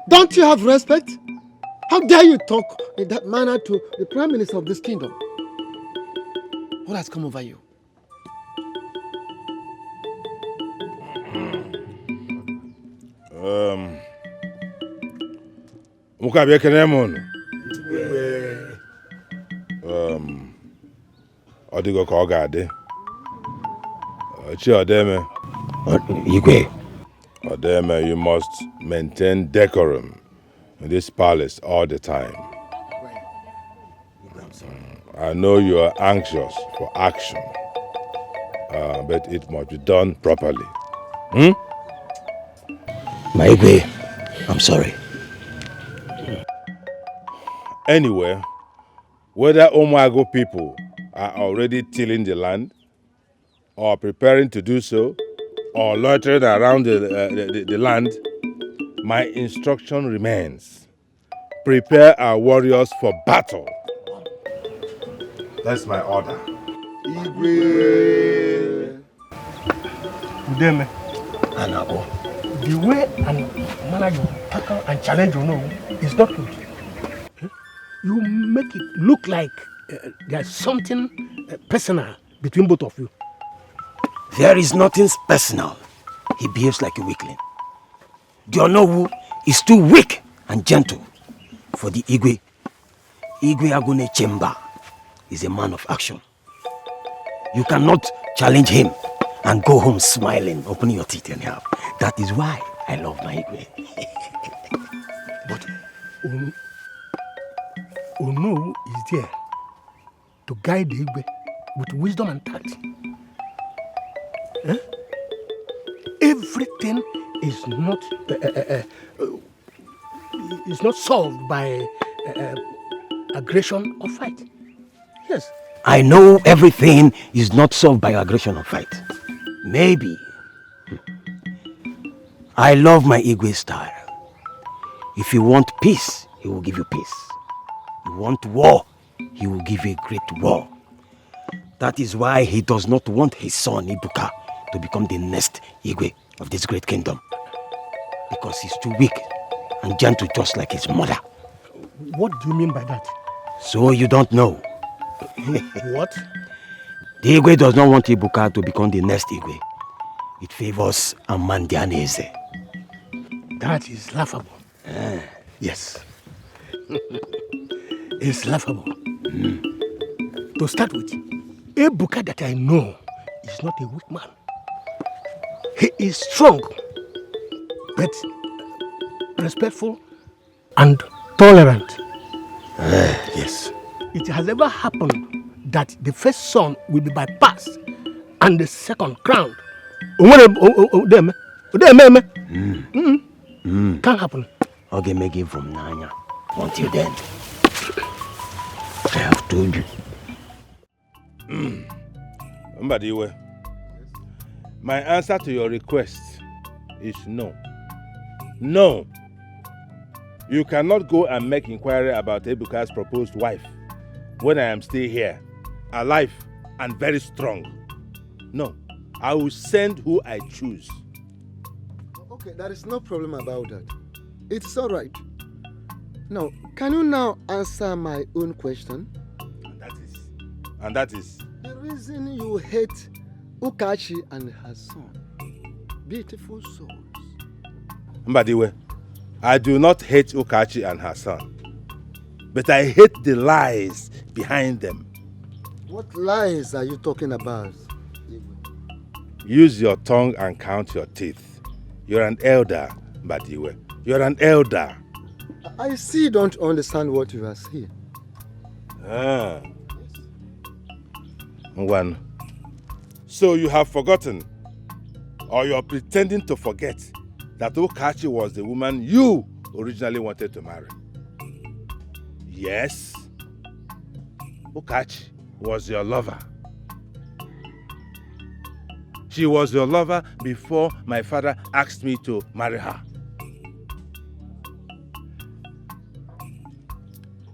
Don't you have respect? How dare you talk in that manner to the Prime Minister of this kingdom? What has come over you? Mukabe Kenemon. Odigo Kogade. Odeme. Igwe. Odeme, you must maintain decorum in this palace all the time. I know you are anxious for action, but it must be done properly. My Igwe, I'm sorry. Anyway, whether Omago people are already tilling the land, or preparing to do so, or loitering around the land, my instruction remains. Prepare our warriors for battle. That's my order. Igwe. Udeme. Anabo. The way and manner you tackle and challenge is not good. You make it look like there's something personal between both of you. There is nothing personal. He behaves like a weakling. The Onowu is too weak and gentle for the Igwe. Igwe Agune Chemba is a man of action. You cannot challenge him and go home smiling, opening your teeth anyhow. That is why I love my Igwe. But Ono is there to guide the Igwe with wisdom and tact. Everything is not solved by aggression or fight. Yes. I know everything is not solved by aggression or fight. Maybe. I love my Igwe style. If you want peace, he will give you peace. You want war, he will give you a great war. That is why he does not want his son Ibuka to become the next Igwe of this great kingdom. Because he's too weak and gentle just like his mother. What do you mean by that? So you don't know. What? The Igwe does not want Ibuka to become the next Igwe. It favors Amandianese. That is laughable. Yes. It's laughable. To start with, Ibuka that I know is not a weak man. He is strong, but respectful and tolerant. Yes. It has ever happened that the first son will be bypassed and the second crowned. Can't happen. Okay, make it from Nanya. Until then, I have told you. Mbadiwe, my answer to your request is no. No. You cannot go and make inquiry about Ebuka's proposed wife when I am still here, alive and very strong. No. I will send who I choose. Okay, there is no problem about that. It's all right. Now, can you now answer my own question? And that is? The reason you hate Ukachi and her son. Beautiful souls. Mbadiwe, I do not hate Ukachi and her son. But I hate the lies behind them. What lies are you talking about? Use your tongue and count your teeth. You're an elder, Mbadiwe. You're an elder. I still don't understand what you are saying. One. So you have forgotten, or you're pretending to forget, that Ukachi was the woman you originally wanted to marry. Yes, Ukachi was your lover. She was your lover before my father asked me to marry her.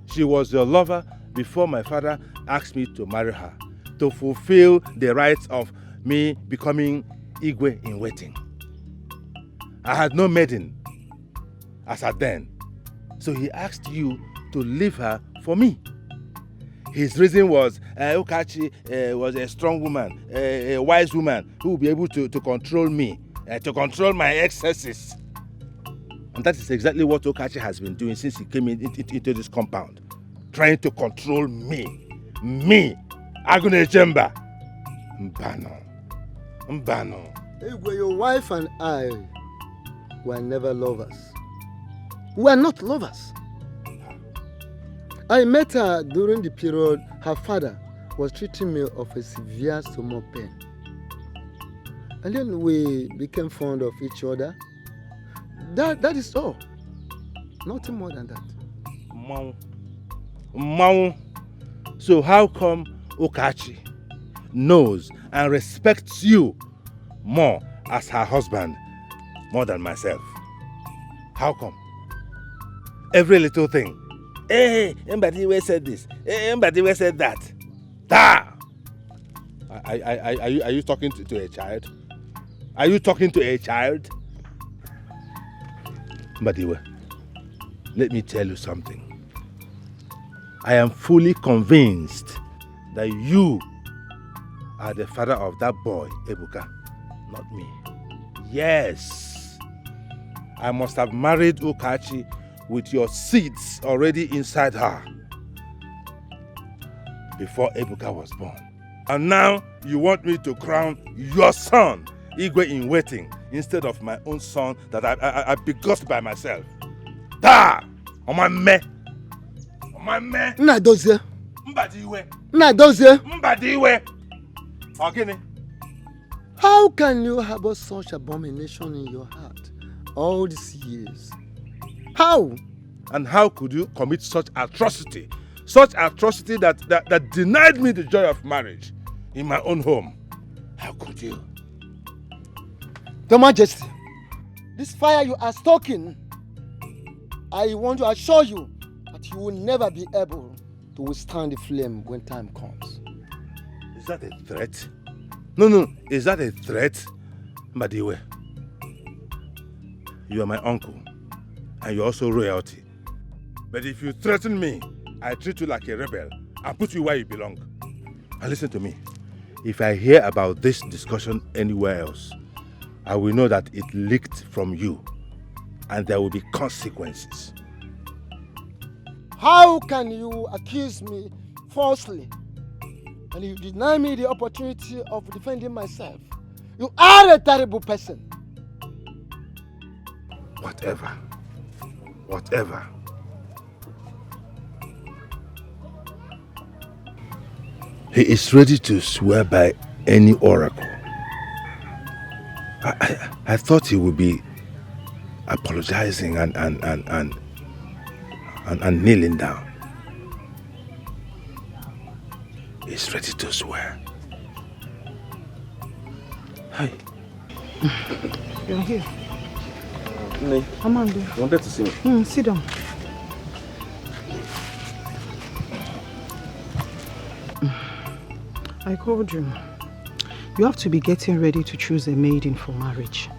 She was your lover before my father asked me to marry her, to fulfill the rights of me becoming Igwe in waiting. I had no maiden as at then, so he asked you to leave her for me. His reason was Okachi was a strong woman, a wise woman who will be able to control me, to control my excesses. And that is exactly what Okachi has been doing since he came into this compound. Trying to control me. Me! Agune Chemba! Mbano. Igwe, your wife and I were never lovers. We are not lovers. I met her during the period her father was treating me of a severe stomach pain. And then we became fond of each other. That is all. Nothing more than that. Mau. So how come Okachi knows and respects you more as her husband, more than myself? How come? Every little thing. Hey, Mbadiwe said this. Hey, Mbadiwe said that. Da! Are you talking to a child? Are you talking to a child? Mbadiwe, let me tell you something. I am fully convinced that you are the father of that boy, Ebuka, not me. Yes. I must have married Okachi with your seeds already inside her before Ebuka was born. And now you want me to crown your son, Igwe in waiting, instead of my own son that I begot by myself. Da! Omame! Nnadozie! Mbadiwe! Ogini! How can you harbor such abomination in your heart all these years? How? And how could you commit such atrocity? Such atrocity that denied me the joy of marriage in my own home. How could you? Your Majesty, this fire you are stoking, I want to assure you that you will never be able to withstand the flame when time comes. Is that a threat? No. Is that a threat? Mbadiwe, you are my uncle, and you're also royalty. But if you threaten me, I treat you like a rebel and put you where you belong. And listen to me. If I hear about this discussion anywhere else, I will know that it leaked from you, and there will be consequences. How can you accuse me falsely and you deny me the opportunity of defending myself? You are a terrible person. Whatever. He is ready to swear by any oracle. I thought he would be apologizing and kneeling down. He's ready to swear. Hi. You're here. Ne, Amanda. you wanted to see me? Sit down. I called you. You have to be getting ready to choose a maiden for marriage.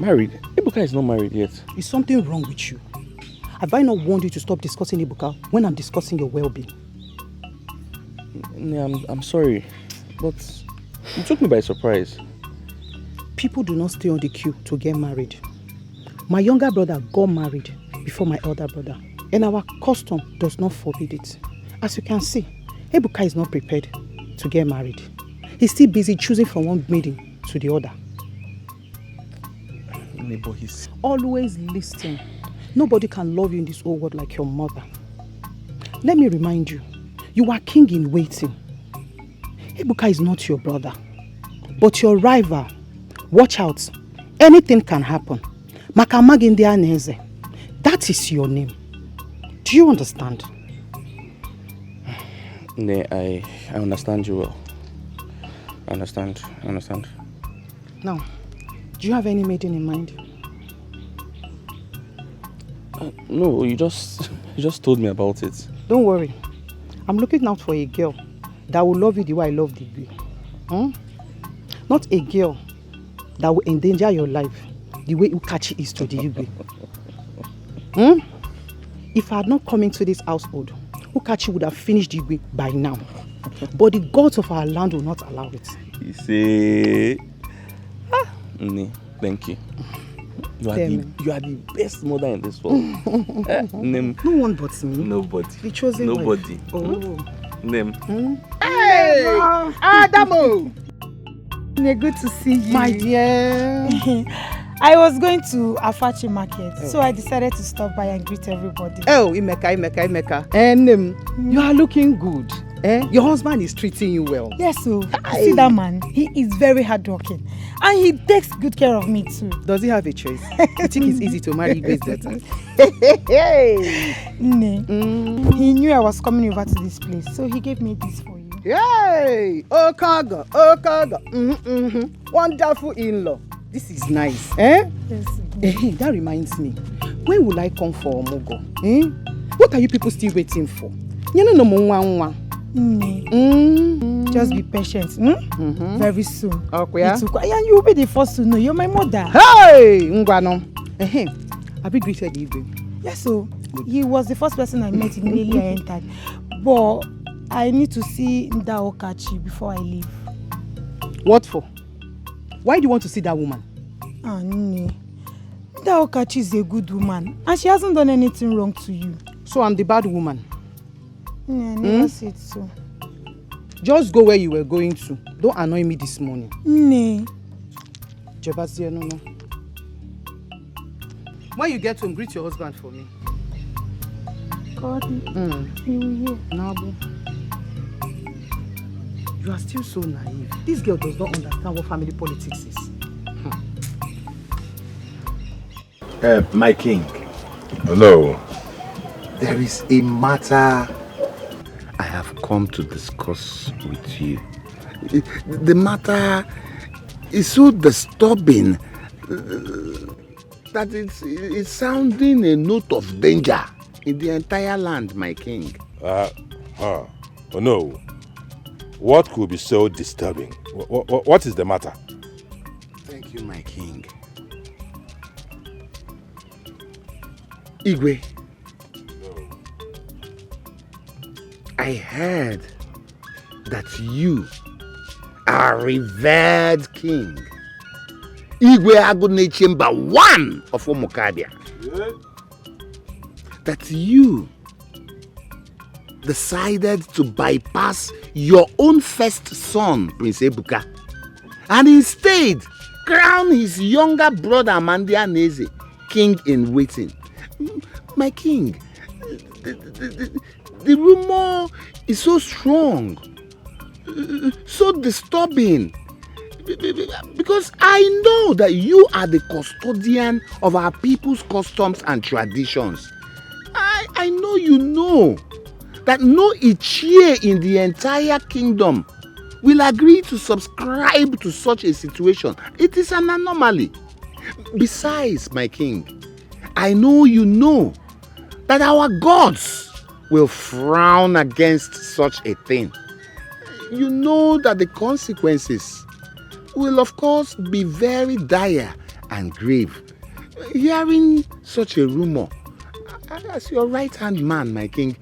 Married? Ebuka is not married yet. Is something wrong with you? Have I not warned you to stop discussing Ebuka when I'm discussing your well-being? I'm sorry, but you took me by surprise. People do not stay on the queue to get married. My younger brother got married before my elder brother, and our custom does not forbid it. As you can see, Ebuka is not prepared to get married. He's still busy choosing from one maiden to the other. But he's... Always listen. Nobody can love you in this whole world like your mother. Let me remind you, you are king in waiting. Ebuka is not your brother, but your rival. Watch out. Anything can happen. Makamagindi Aneze. That is your name. Do you understand? Ne, I understand you well. I understand. Now, do you have any maiden in mind? No, you just told me about it. Don't worry. I'm looking out for a girl that will love you the way I love the girl. Not a girl that will endanger your life the way Ukachi is to the Igwe. If I had not come into this household, Ukachi would have finished the Igwe by now. But the gods of our land will not allow it. You see? Thank you. You are the best mother in this world. No one but me. Nobody. The chosen Nobody. wife. Oh. Name. Hey! Adamo! Good to see you. My dear. I was going to Afachi market, so I decided to stop by and greet everybody. Oh, Imeka. And you are looking good. Your husband is treating you well. Yes, so see that man? He is very hardworking. And he takes good care of me too. Does he have a choice? You think it's easy to marry Igwe's daughter? He knew I was coming over to this place, so he gave me this for you. Yay! Okaga. Wonderful in-law. This is nice. Yes. That reminds me. When will I come for Omogo? What are you people still waiting for? Just be patient. Very soon. Okay. And you will be the first to know. You're my mother. Hey! Ngwano. Have you greeted Igwe? Yes, so he was the first person I met immediately I entered. But I need to see Ndaokachi before I leave. What for? Why do you want to see that woman? Ndaokachi is a good woman and she hasn't done anything wrong to you. So I'm the bad woman? I never said so. Just go where you were going to. Don't annoy me this morning. Jebasia, no. When you get home, greet your husband for me. God, he will hear. Nabo. You are still so naive. This girl does not understand what family politics is. My king. Hello. There is a matter I have come to discuss with you. The matter is so disturbing that it's sounding a note of danger in the entire land, my king. Oh no. What could be so disturbing? What is the matter? Thank you, my king. Igwe. I heard that you are revered king. Igwe Agune Chamber 1 of Omokabia. That you decided to bypass your own first son, Prince Ebuka, and instead crown his younger brother Amandia Neze, king in waiting. My king, the rumor is so strong, so disturbing, because I know that you are the custodian of our people's customs and traditions. I know you know that no Ichie in the entire kingdom will agree to subscribe to such a situation. It is an anomaly. Besides, my king, I know you know that our gods will frown against such a thing. You know that the consequences will of course be very dire and grave. Hearing such a rumor, as your right-hand man, my king,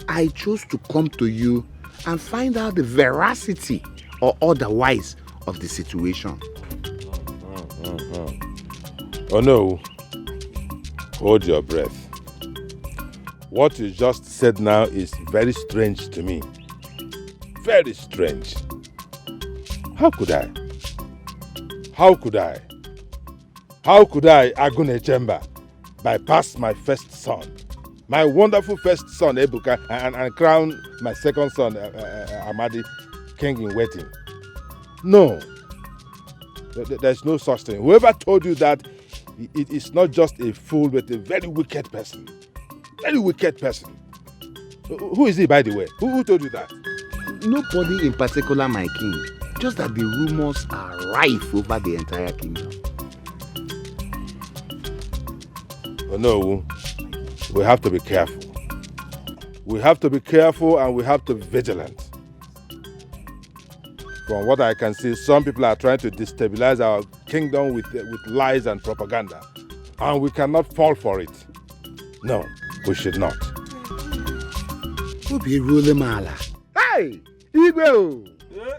I chose to come to you and find out the veracity or otherwise of the situation. Oh no. Hold your breath. What you just said now is very strange to me. Very strange. How could I, Agune Chamber, bypass my first son, my wonderful first son, Ebuka, and crown my second son, Amadi, king in waiting? No. There's no such thing. Whoever told you that, it is not just a fool, but a very wicked person. Very wicked person. Who is he, by the way? Who told you that? Nobody in particular, my king. Just that the rumors are rife over the entire kingdom. Oh no, we have to be careful. We have to be careful and we have to be vigilant. From what I can see, some people are trying to destabilize our kingdom with lies and propaganda. And we cannot fall for it. No, we should not. Obi rule mala. Hey, Igwe.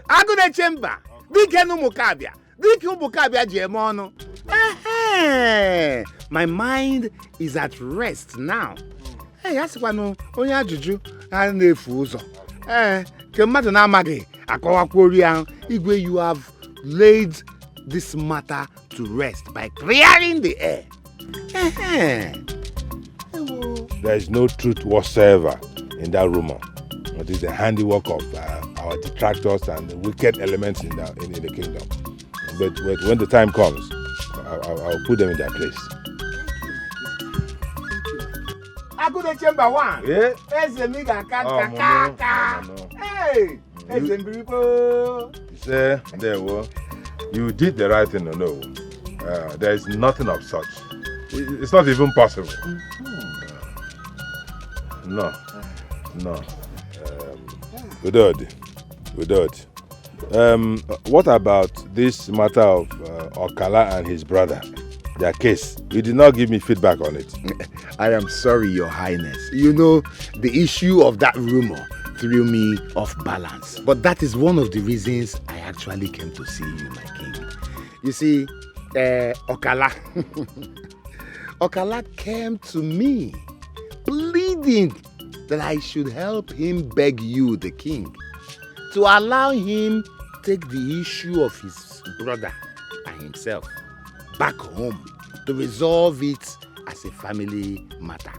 Agune chamber. Dike no mukabia. Dike mukabia jemono. My mind is at rest now. Hey, asikwano onye ajuju a na-efu ụzọ. Ke mmadụ na-amaghị akọwakwori ahụ. Igwe, you have laid this matter to rest by clearing the air. There is no truth whatsoever in that rumor. It is the handiwork of our detractors and the wicked elements in the kingdom. But when the time comes, I'll put them in their place. I go to chamber one. Yeah. Hey, you did the right thing, no. There is nothing of such. It's not even possible. No. Bloodied. What about this matter of Okala and his brother? Their case. You did not give me feedback on it. I am sorry, Your Highness. You know, the issue of that rumor threw me off balance. But that is one of the reasons I actually came to see you, my king. You see, Okala. Okala came to me, pleading that I should help him beg you, the king, to allow him take the issue of his brother and himself back home to resolve it as a family matter.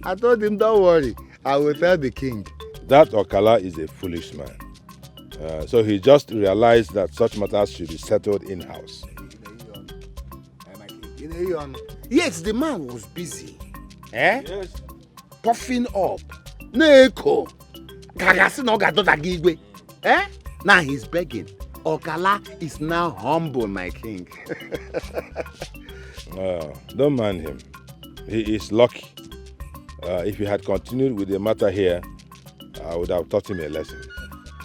I told him, don't worry, I will tell the king. That Okala is a foolish man. So he just realized that such matters should be settled in-house. Yes, the man was busy. Yes. Puffing up. Neko. Now he's begging. Okala is now humble, my king. Don't mind him. He is lucky. If he had continued with the matter here, I would have taught him a lesson.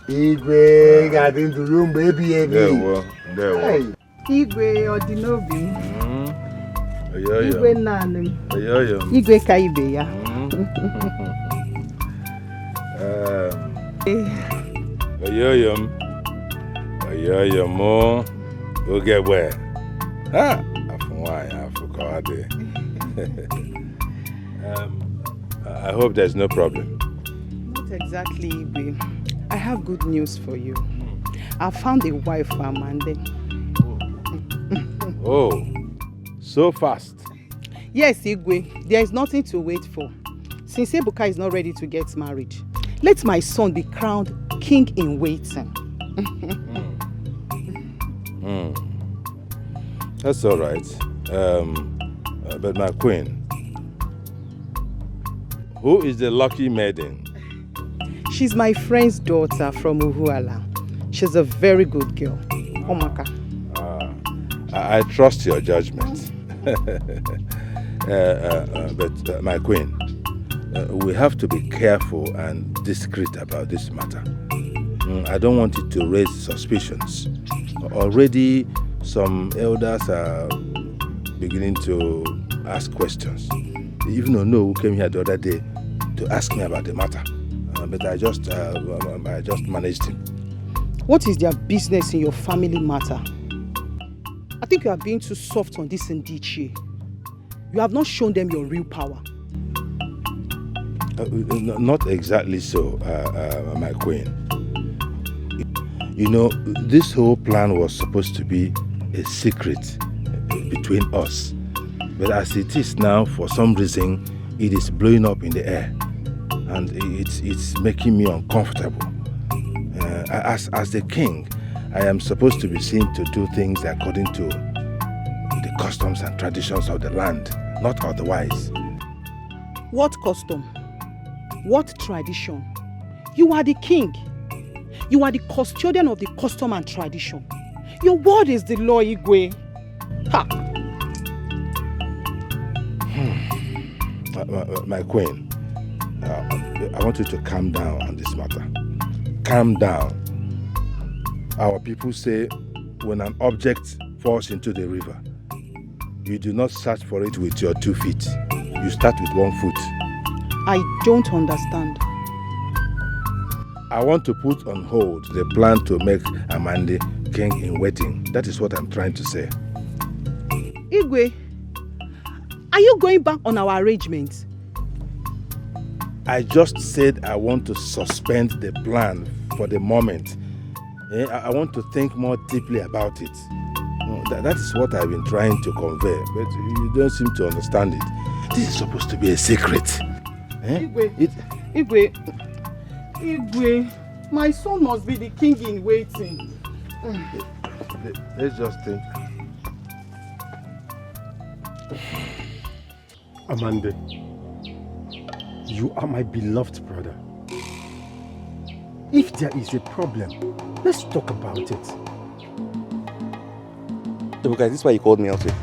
Igwe got into the room, baby. There were. Igwe Odinobi. Igwe Nanu. Igwe Kaibe ya. Mo. Okay, where? I hope there's no problem. Not exactly, Igwe. I have good news for you. I found a wife for Amande. Oh, so fast. Yes, Igwe. There is nothing to wait for. Since Ebuka is not ready to get married, let my son be crowned king in waiting. That's all right. But my queen, who is the lucky maiden? She's my friend's daughter from Uhuala. She's a very good girl. Omaka. I trust your judgment. But my queen, we have to be careful and discreet about this matter. I don't want it to raise suspicions. Already some elders are beginning to ask questions. Even Ono, who came here the other day to ask me about the matter. But I just managed him. What is their business in your family matter? I think you are being too soft on this Ndichie. You have not shown them your real power. Not exactly so, my queen. You know, this whole plan was supposed to be a secret between us. But as it is now, for some reason, it is blowing up in the air. And it's making me uncomfortable. As the king, I am supposed to be seen to do things according to the customs and traditions of the land, not otherwise. What custom? What tradition? You are the king. You are the custodian of the custom and tradition. Your word is the law, Igwe. Ha! My queen, I want you to calm down on this matter. Calm down. Our people say when an object falls into the river, you do not search for it with your 2 feet. You start with 1 foot. I don't understand. I want to put on hold the plan to make Amande king in waiting. That is what I'm trying to say. Igwe, are you going back on our arrangements? I just said I want to suspend the plan for the moment. I want to think more deeply about it. That is what I've been trying to convey, but you don't seem to understand it. This is supposed to be a secret. Igwe, my son must be the king in waiting. Let's just think. Amande, you are my beloved brother. If there is a problem, let's talk about it. Ebuka, is this why you called me out here?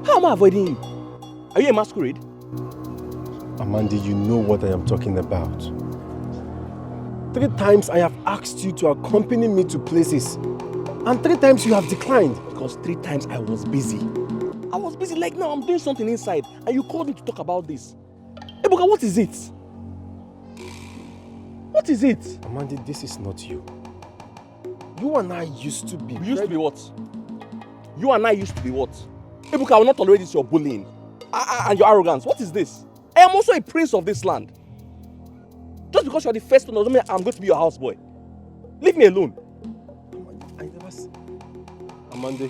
How am I avoiding you? Are you a masquerade? Amande, you know what I am talking about. 3 times I have asked you to accompany me to places, and 3 times you have declined. Because 3 times I was busy. I was busy, like now I'm doing something inside, and you called me to talk about this. Ebuka, what is it? What is it? Amande, this is not you. You and I used to be... We used to be what? You and I used to be what? Ebuka, I will not tolerate this, your bullying and your arrogance. What is this? I am also a prince of this land. Just because you're the first one doesn't mean I'm going to be your houseboy. Leave me alone. I never... Amande.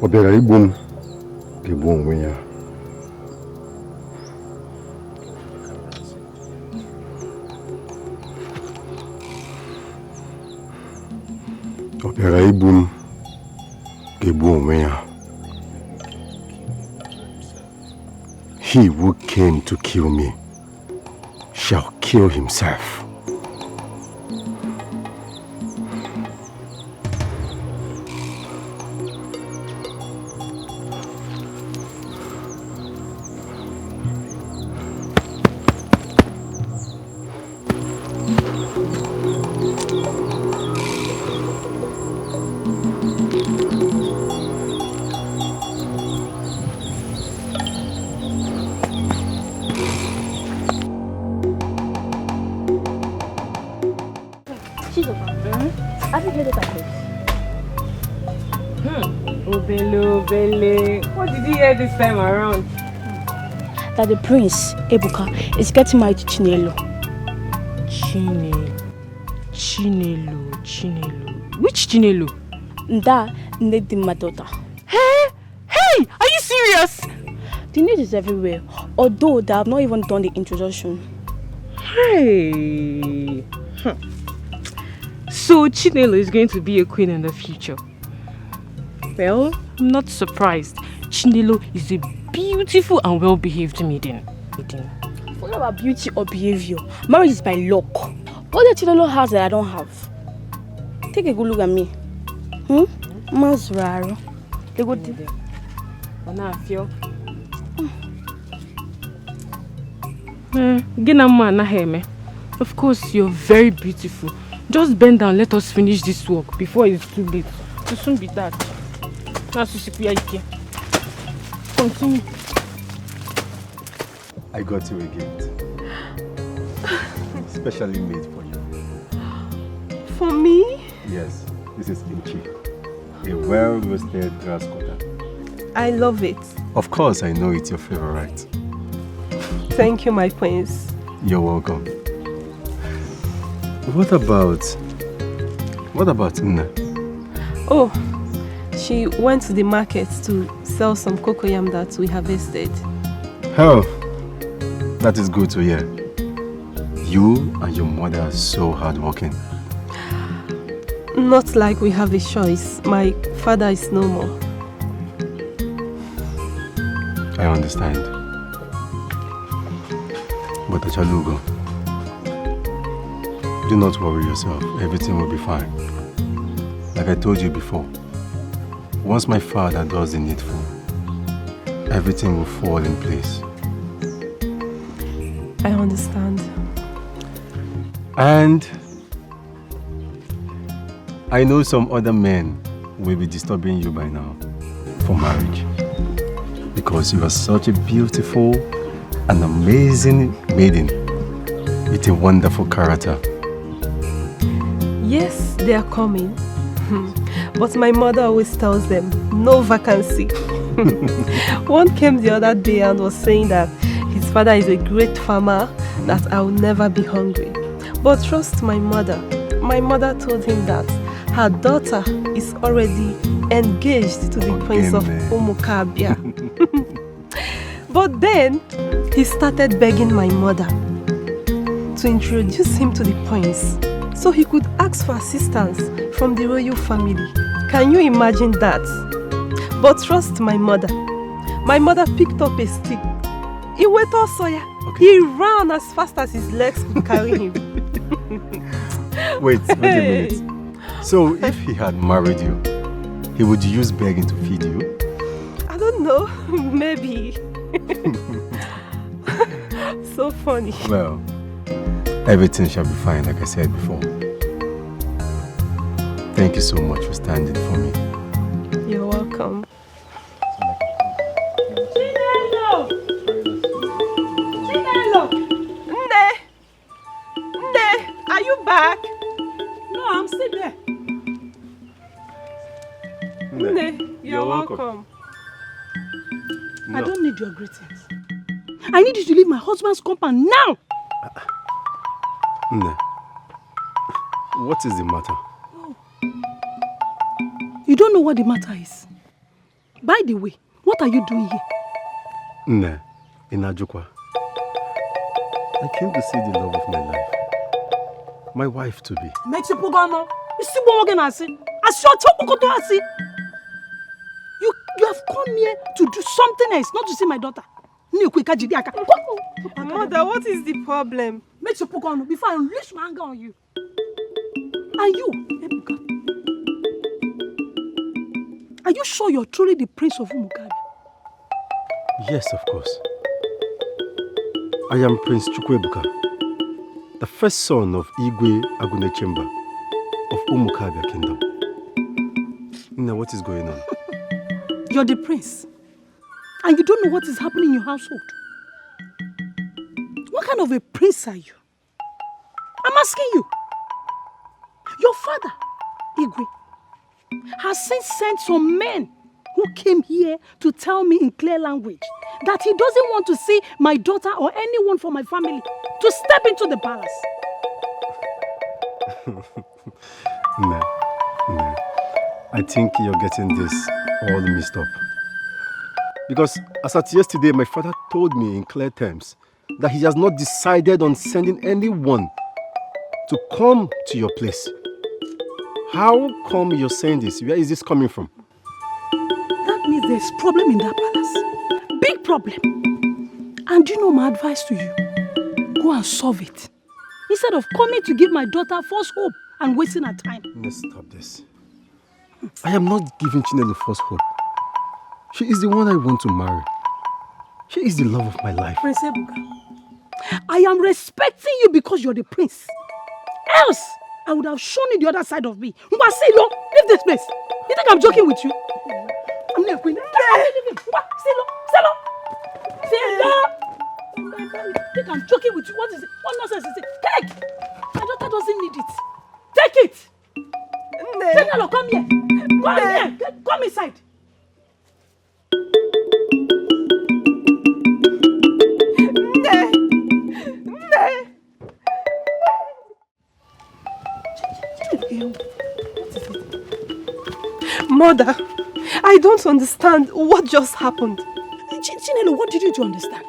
Obera ibum gebon wenya. Obera ibum gebon wenya. He who came to kill me shall kill himself. What did you hear this time around? That the prince, Ebuka, is getting married to Chinelo. Chinelo. Which Chinelo? Nda need my daughter. Hey, are you serious? The need is everywhere, although they have not even done the introduction. Hey. So Chinelo is going to be a queen in the future. Well, I'm not surprised. Chinelo is a beautiful and well-behaved maiden. Forget about beauty or behavior. Marriage is by luck. What the Chinelo has that I don't have? Take a good look at me. Mazraro. They go deep. Of course, you're very beautiful. Just bend down, let us finish this work before it's too late. It'll soon be that. Continue. I got you a gift. Specially made for you. For me? Yes, this is kimchi. A well-roasted grass cutter. I love it. Of course, I know it's your favorite. Thank you, my prince. You're welcome. What about Nna? Oh, she went to the market to sell some cocoyam that we harvested. Oh, that is good to hear. You and your mother are so hardworking. Not like we have a choice. My father is no more. I understand. But Achalugo, do not worry yourself. Everything will be fine. Like I told you before, once my father does the needful, everything will fall in place. I understand. And I know some other men will be disturbing you by now for marriage. Because you are such a beautiful and amazing maiden with a wonderful character. Yes, they are coming. But my mother always tells them, no vacancy. One came the other day and was saying that his father is a great farmer, that I will never be hungry. But trust my mother. My mother told him that her daughter is already engaged to the prince of Umukabia. But then, he started begging my mother to introduce him to the prince so he could ask for assistance from the royal family. Can you imagine that? But trust my mother. My mother picked up a stick. He went all soya. He ran as fast as his legs could carry him. Wait a minute. So if he had married you, he would use begging to feed you? I don't know. Maybe. So funny. Well, everything shall be fine, like I said before. Thank you so much for standing for me. You're welcome. Nne, are you back? No, I'm still there. Nne, you're welcome. I don't need your greetings. I need you to leave my husband's compound now. Nne, what is the matter? You don't know what the matter is. By the way, what are you doing here? Nne, in Ajukwa. I came to see the love of my life. My wife to be. You have come here to do something else, not to see my daughter. Mother, what is the problem? Before I unleash my anger on you. And you, Ebuka, are you sure you're truly the prince of Umukabi? Yes, of course. I am Prince Chukwuebuka, the first son of Igwe Agunechemba of Umukabia Kingdom. Now, what is going on? You're the prince, and you don't know what is happening in your household. What kind of a prince are you? I'm asking you. Your father, Igwe, has since sent some men who came here to tell me in clear language that he doesn't want to see my daughter or anyone from my family to step into the palace. No. I think you're getting this all mixed up. Because as at yesterday, my father told me in clear terms that he has not decided on sending anyone to come to your place. How come you're saying this? Where is this coming from? That means there's problem in that palace. Big problem. And you know my advice to you? Go and solve it. Instead of coming to give my daughter false hope and wasting her time. Let's stop this. I am not giving Chinelo false hope. She is the one I want to marry. She is the love of my life. Prince Ebuka, I am respecting you because you're the prince. Else, I would have shown you the other side of me. Silo, leave this place. You think I'm joking with you? I'm not going to leave him. Silo. You think I'm joking with you? What is it? What nonsense is it? Take! My daughter doesn't need it. Take it! Chinelo, come here. Come here. Come inside. Mother, I don't understand what just happened. Chinelo, what did you to understand?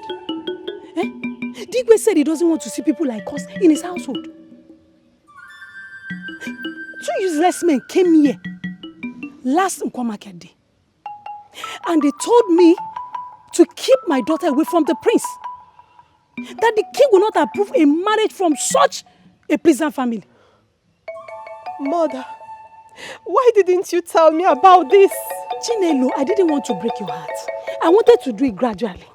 Digwe said he doesn't want to see people like us in his household. 2 useless men came here last Nkwa market day. And they told me to keep my daughter away from the prince. That the king will not approve a marriage from such a peasant family. Mother, why didn't you tell me about this? Chinelo, I didn't want to break your heart. I wanted to do it gradually.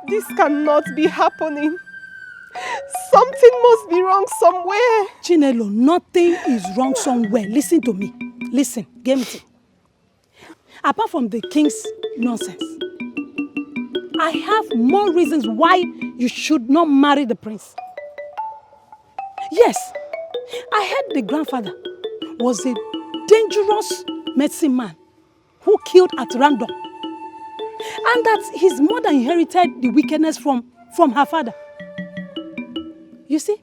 This cannot be happening. Something must be wrong somewhere. Chinelo, nothing is wrong somewhere. Listen to me. Listen, Gemti. Apart from the king's nonsense, I have more reasons why you should not marry the prince. Yes, I heard the grandfather was a dangerous medicine man who killed at random. And that his mother inherited the wickedness from her father. You see,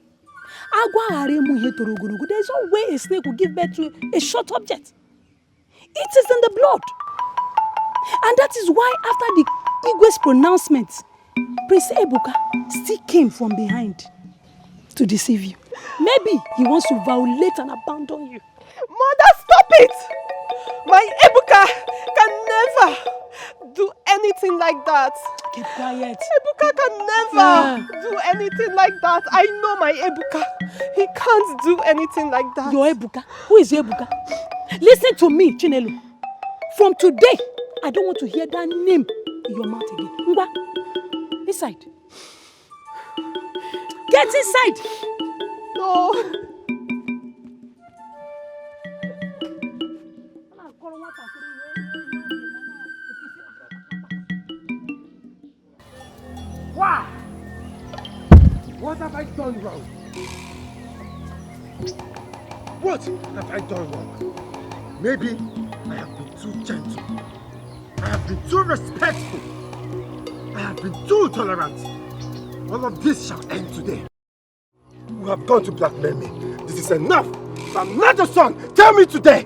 there is no way a snake will give birth to a short object. It is in the blood. And that is why after the Igwe's pronouncement, Prince Ebuka still came from behind to deceive you. Maybe he wants to violate and abandon you. Mother, stop it! My Ebuka can never do anything like that. Keep quiet. Ebuka can never do anything like that. I know my Ebuka. He can't do anything like that. Your Ebuka? Who is your Ebuka? Listen to me, Chinelo. From today, I don't want to hear that name in your mouth again. Ngwa, inside. Get inside. No. Why? What have I done wrong? What have I done wrong? Maybe I have been too gentle. I have been too respectful. I have been too tolerant. All of this shall end today. You have gone to blackmail me. This is enough. If I'm not your son, tell me today.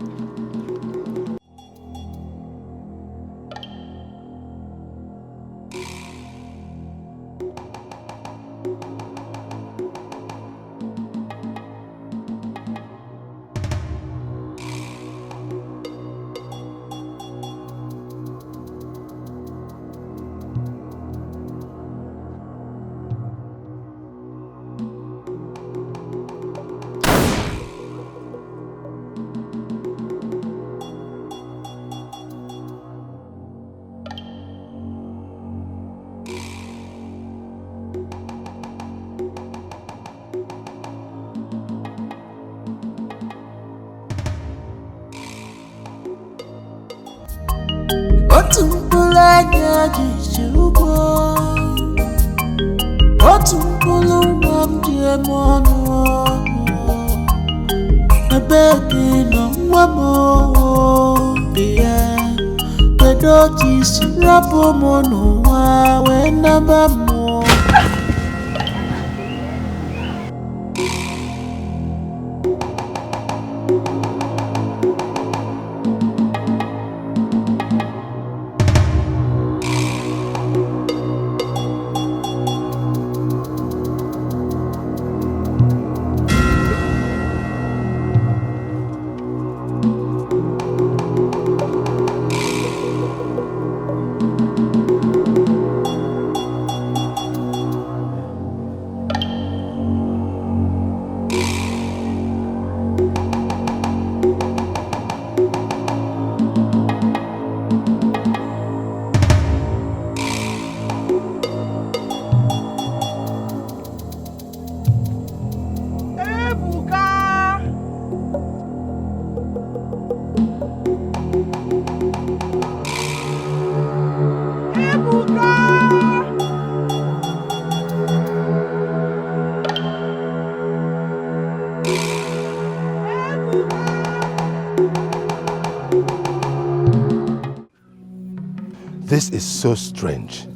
This is so strange.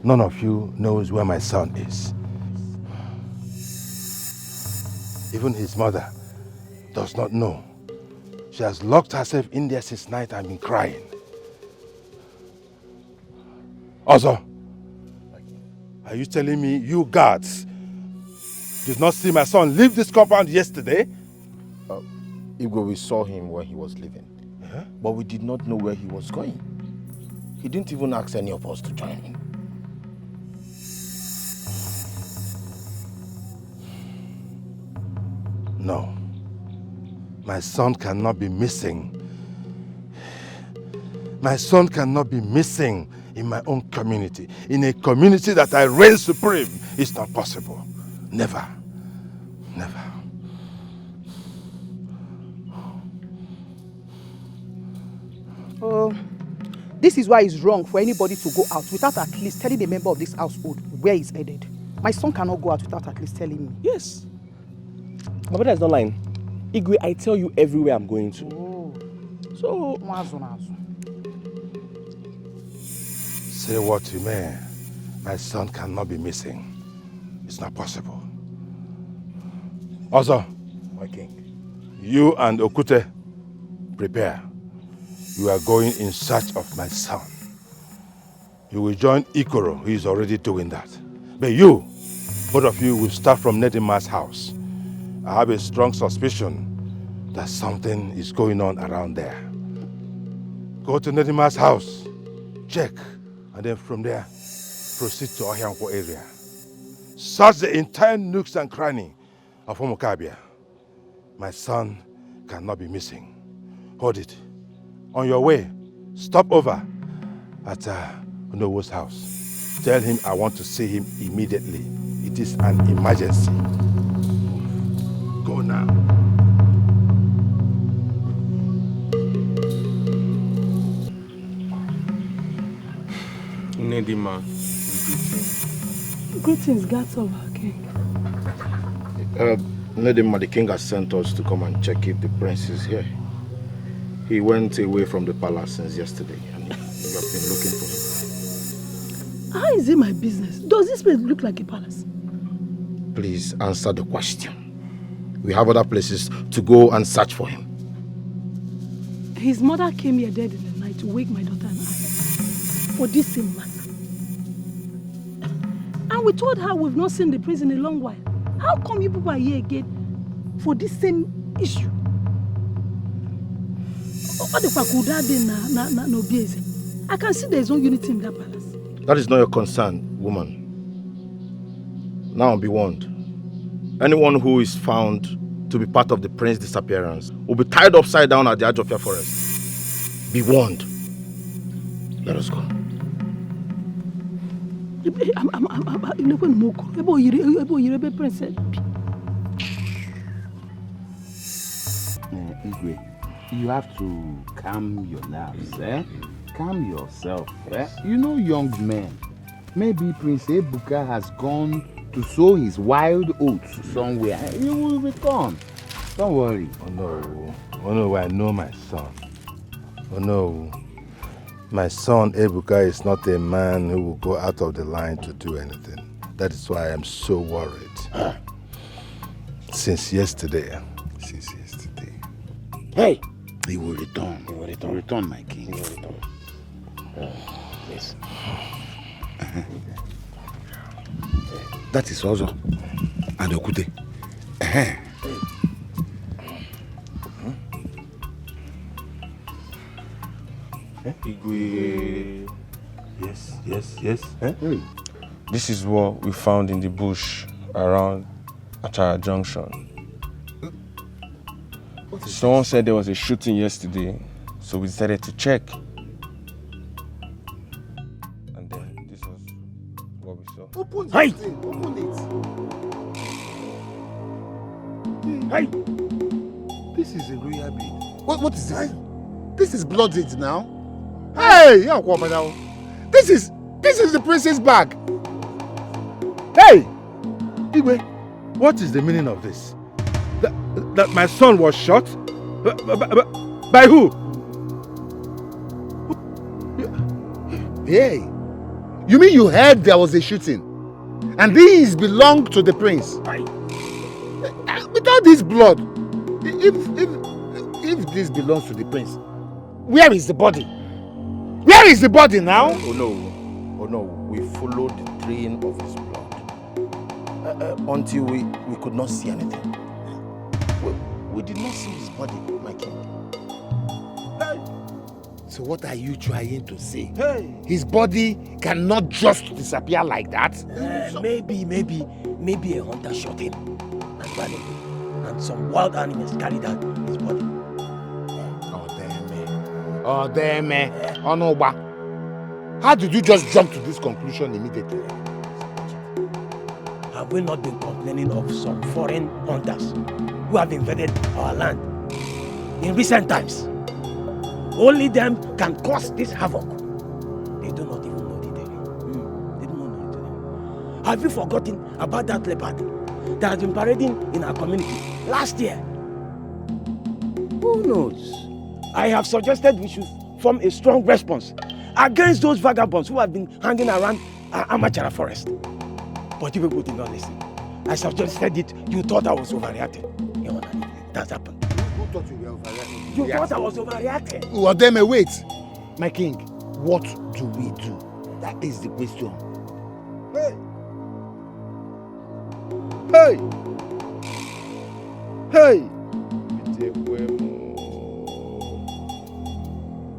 None of you knows where my son is. Even his mother does not know. She has locked herself in there since night and been crying. Also, are you telling me you guards did not see my son leave this compound yesterday? Igwe, we saw him when he was leaving. But we did not know where he was going. He didn't even ask any of us to join him. No. My son cannot be missing. My son cannot be missing in my own community. In a community that I reign supreme. It's not possible. Never. Never. This is why it's wrong for anybody to go out without at least telling a member of this household where he's headed. My son cannot go out without at least telling me. Yes. My brother is not lying. Igwe, I tell you everywhere I'm going to. Oh. So... Say what you may. My son cannot be missing. It's not possible. Also, my king, you and Okute, prepare. You are going in search of my son. You will join Ikoro, who is already doing that. But you, both of you will start from Nedima's house. I have a strong suspicion that something is going on around there. Go to Nedima's house, check, and then from there, proceed to Ohianko area. Search the entire nooks and cranny of Homokabia. My son cannot be missing. Hold it. On your way, stop over at Unowo's house. Tell him I want to see him immediately. It is an emergency. Go now. Nedima, greetings, guards of our king. Nedima, the king has sent us to come and check if the prince is here. He went away from the palace since yesterday and we have been looking for him. How is it my business? Does this place look like a palace? Please answer the question. We have other places to go and search for him. His mother came here dead in the night to wake my daughter and I for this same matter. And we told her we've not seen the prince in a long while. How come you people are here again for this same issue? I can see there is no unity in that palace. That is not your concern, woman. Now be warned. Anyone who is found to be part of the prince's disappearance will be tied upside down at the edge of your forest. Be warned. Let us go. You have to calm your nerves, eh? Calm yourself, eh? You know, young men, maybe Prince Ebuka has gone to sow his wild oats somewhere. He will return. Don't worry. Oh no. Oh no, I know my son. Oh no. My son Ebuka is not a man who will go out of the line to do anything. That is why I am so worried. Since yesterday. Hey! He will return. He will return. Return, my king. He will return. Yes. That is Ozo and Okute. Igwe. Yes. This is what we found in the bush around Achara Junction. Someone said there was a shooting yesterday, so we decided to check. And then this was what we saw. Open it. Hey! Open it. Hey! This is a royal blade. What is this? This is bloodied now. Hey! This is the prince's bag. Hey! Igwe, what is the meaning of this? That my son was shot? By who? Hey, you mean you heard there was a shooting? And these belong to the prince? Without this blood, if this belongs to the prince, where is the body? Where is the body now? Oh no, we followed the train of his blood until we could not see anything. We did not see his body, my king. So what are you trying to say? His body cannot just disappear like that? Maybe a hunter shot him and ran away, and some wild animals carried out his body. Oh, damn. Oh, no, but how did you just jump to this conclusion immediately? Have we not been complaining of some foreign hunters who have invaded our land in recent times? Only them can cause this havoc. They do not even know the day. They don't know the day. Have you forgotten about that leopard that has been parading in our community last year? Who knows? I have suggested we should form a strong response against those vagabonds who have been hanging around our Amachara forest. But you people did not listen. I suggested it, you thought I was overreacting. That's happened. Who thought you were overreacting? You thought I was overreacting. Well, then, wait. My king, what do we do? That is the question. Hey!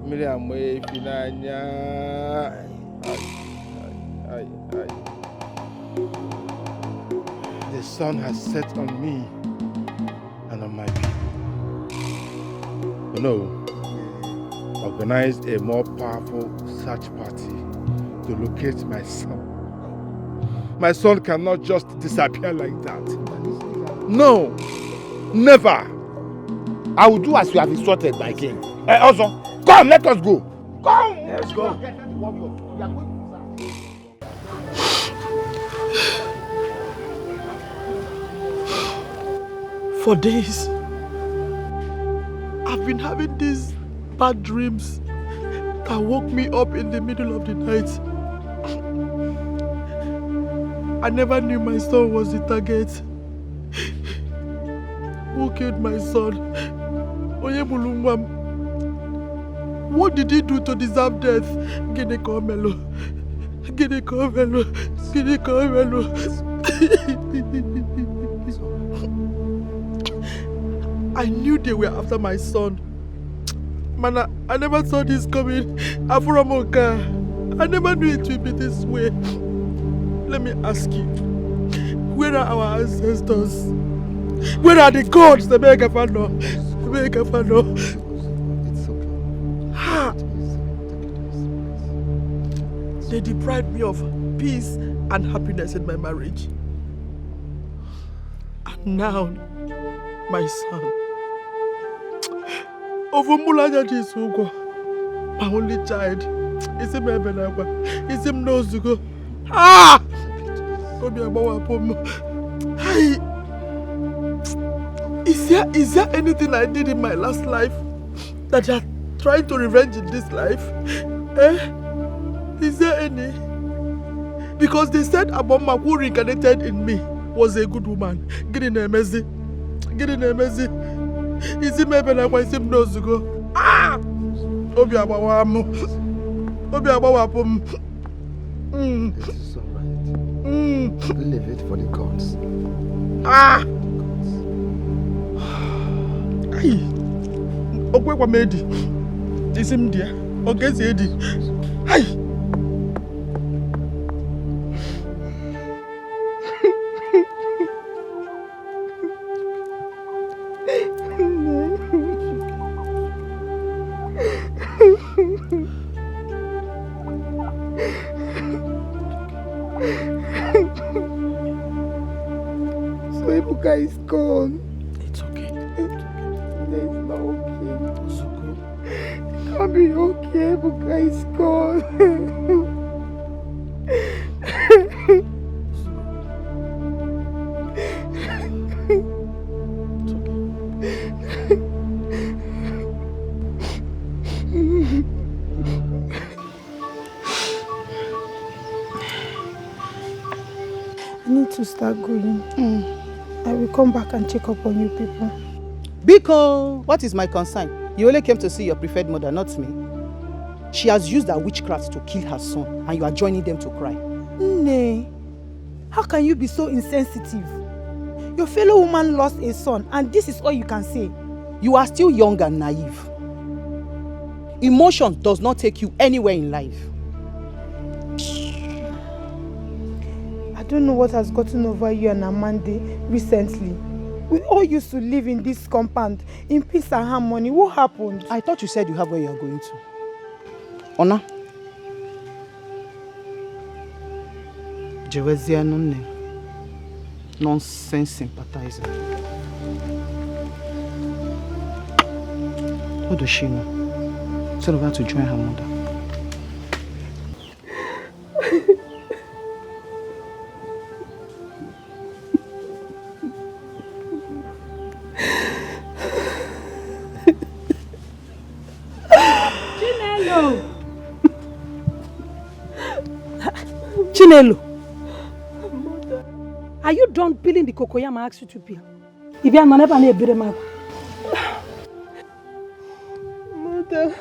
Miriam, the sun has set on me and on my people. Oh no, organized a more powerful search party to locate my son. My son cannot just disappear like that. No, never. I will do as you have instructed, my king. Also, come, let us go. Come! Let's go. For days, I've been having these bad dreams that woke me up in the middle of the night. I never knew my son was the target. Who killed my son? What did he do to deserve death? I knew they were after my son. Man, I never saw this coming. Afuramoka, I never knew it would be this way. Let me ask you, where are our ancestors? Where are the gods? The Megafano. They deprived me of peace and happiness in my marriage. And now, my son. Ovumulanya Jisugo, my only child. Is him Ebenagwa? Is him Nozugo? Ah! Is there anything I did in my last life that you are trying to revenge in this life? Is there any? Because they said Aboma, who reincarnated in me, was a good woman. Getting a messy. Is it maybe like why him knows to go? Ah! Obi Abawam. It is alright. Leave it for the gods. Ah! Ay! Okwe kwa medi. Is him there? Okay, see it. Ay! So Ibuka is gone. It's okay. It's not okay. It's okay. It can't be okay. Ibuka is gone. to start going. I will come back and check up on you people. Biko, what is my concern? You only came to see your preferred mother, not me. She has used her witchcraft to kill her son, and you are joining them to cry. Nne, how can you be so insensitive? Your fellow woman lost a son, and this is all you can say. You are still young and naive. Emotion does not take you anywhere in life. I don't know what has gotten over you and Amande recently. We all used to live in this compound in peace and harmony. What happened? I thought you said you have where you are going to. Ona. Jewezia nonne. Nonsense sympathizer. What does she know? Tell her to join her mother. Chinelo, are you done peeling the cocoyam I asked you to peel? If you are not able to Mother,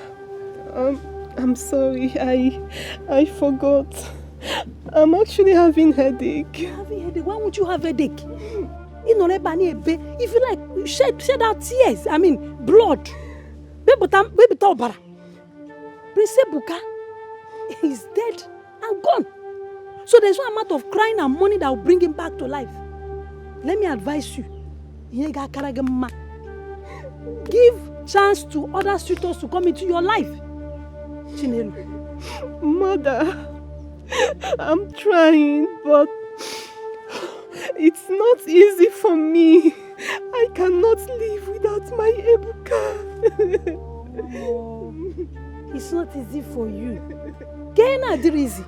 I'm sorry. I forgot. I'm actually having headache. Having headache? Why would you have headache? If you like, shed out tears. I mean, blood. Baby Taubara. Prince Ebuka is dead and gone. So there's no amount of crying and money that will bring him back to life. Let me advise you. Give chance to other suitors to come into your life. Chinelo. Mother, I'm trying, but it's not easy for me. I cannot live without my Ebuka. Oh, it's not easy for you. Kena Adirizi.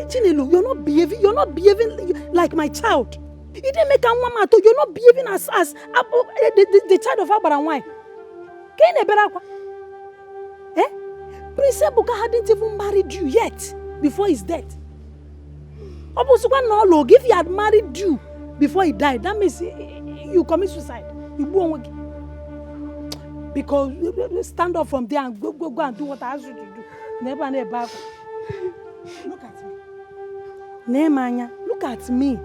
Chinelo, you're not behaving like my child. You didn't make a woman, you're not behaving as the child of Abaranwai. Kena Berakwa. Prince Ebuka hadn't even married you yet before his death. If he had married you before he died, that means you commit suicide. You go on. Because stand up from there and go and do what I asked you to do. Never. Look at me. Nemanya, look at me.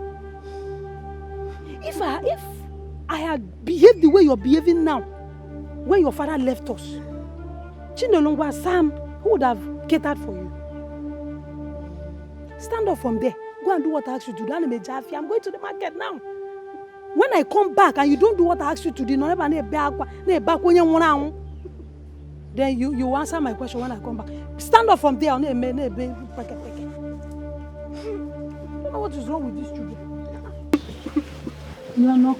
If I had behaved the way you're behaving now, when your father left us, Chinelongwa Sam, who would have catered for you? Stand up from there. Go and do what I asked you to do. I'm going to the market now. When I come back and you don't do what I asked you to do, then you answer my question when I come back. Stand up from there. I don't know what is wrong with these children. You are not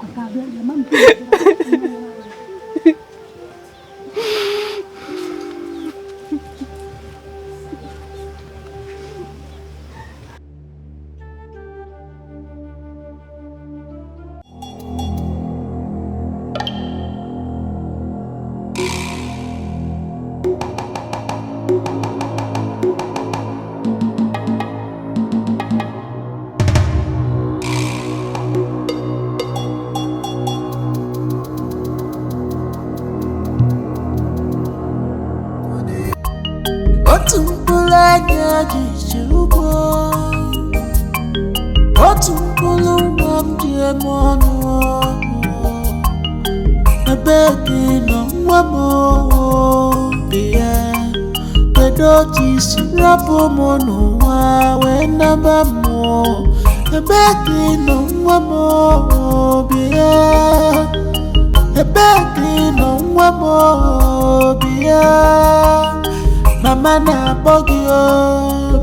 Mama na bogio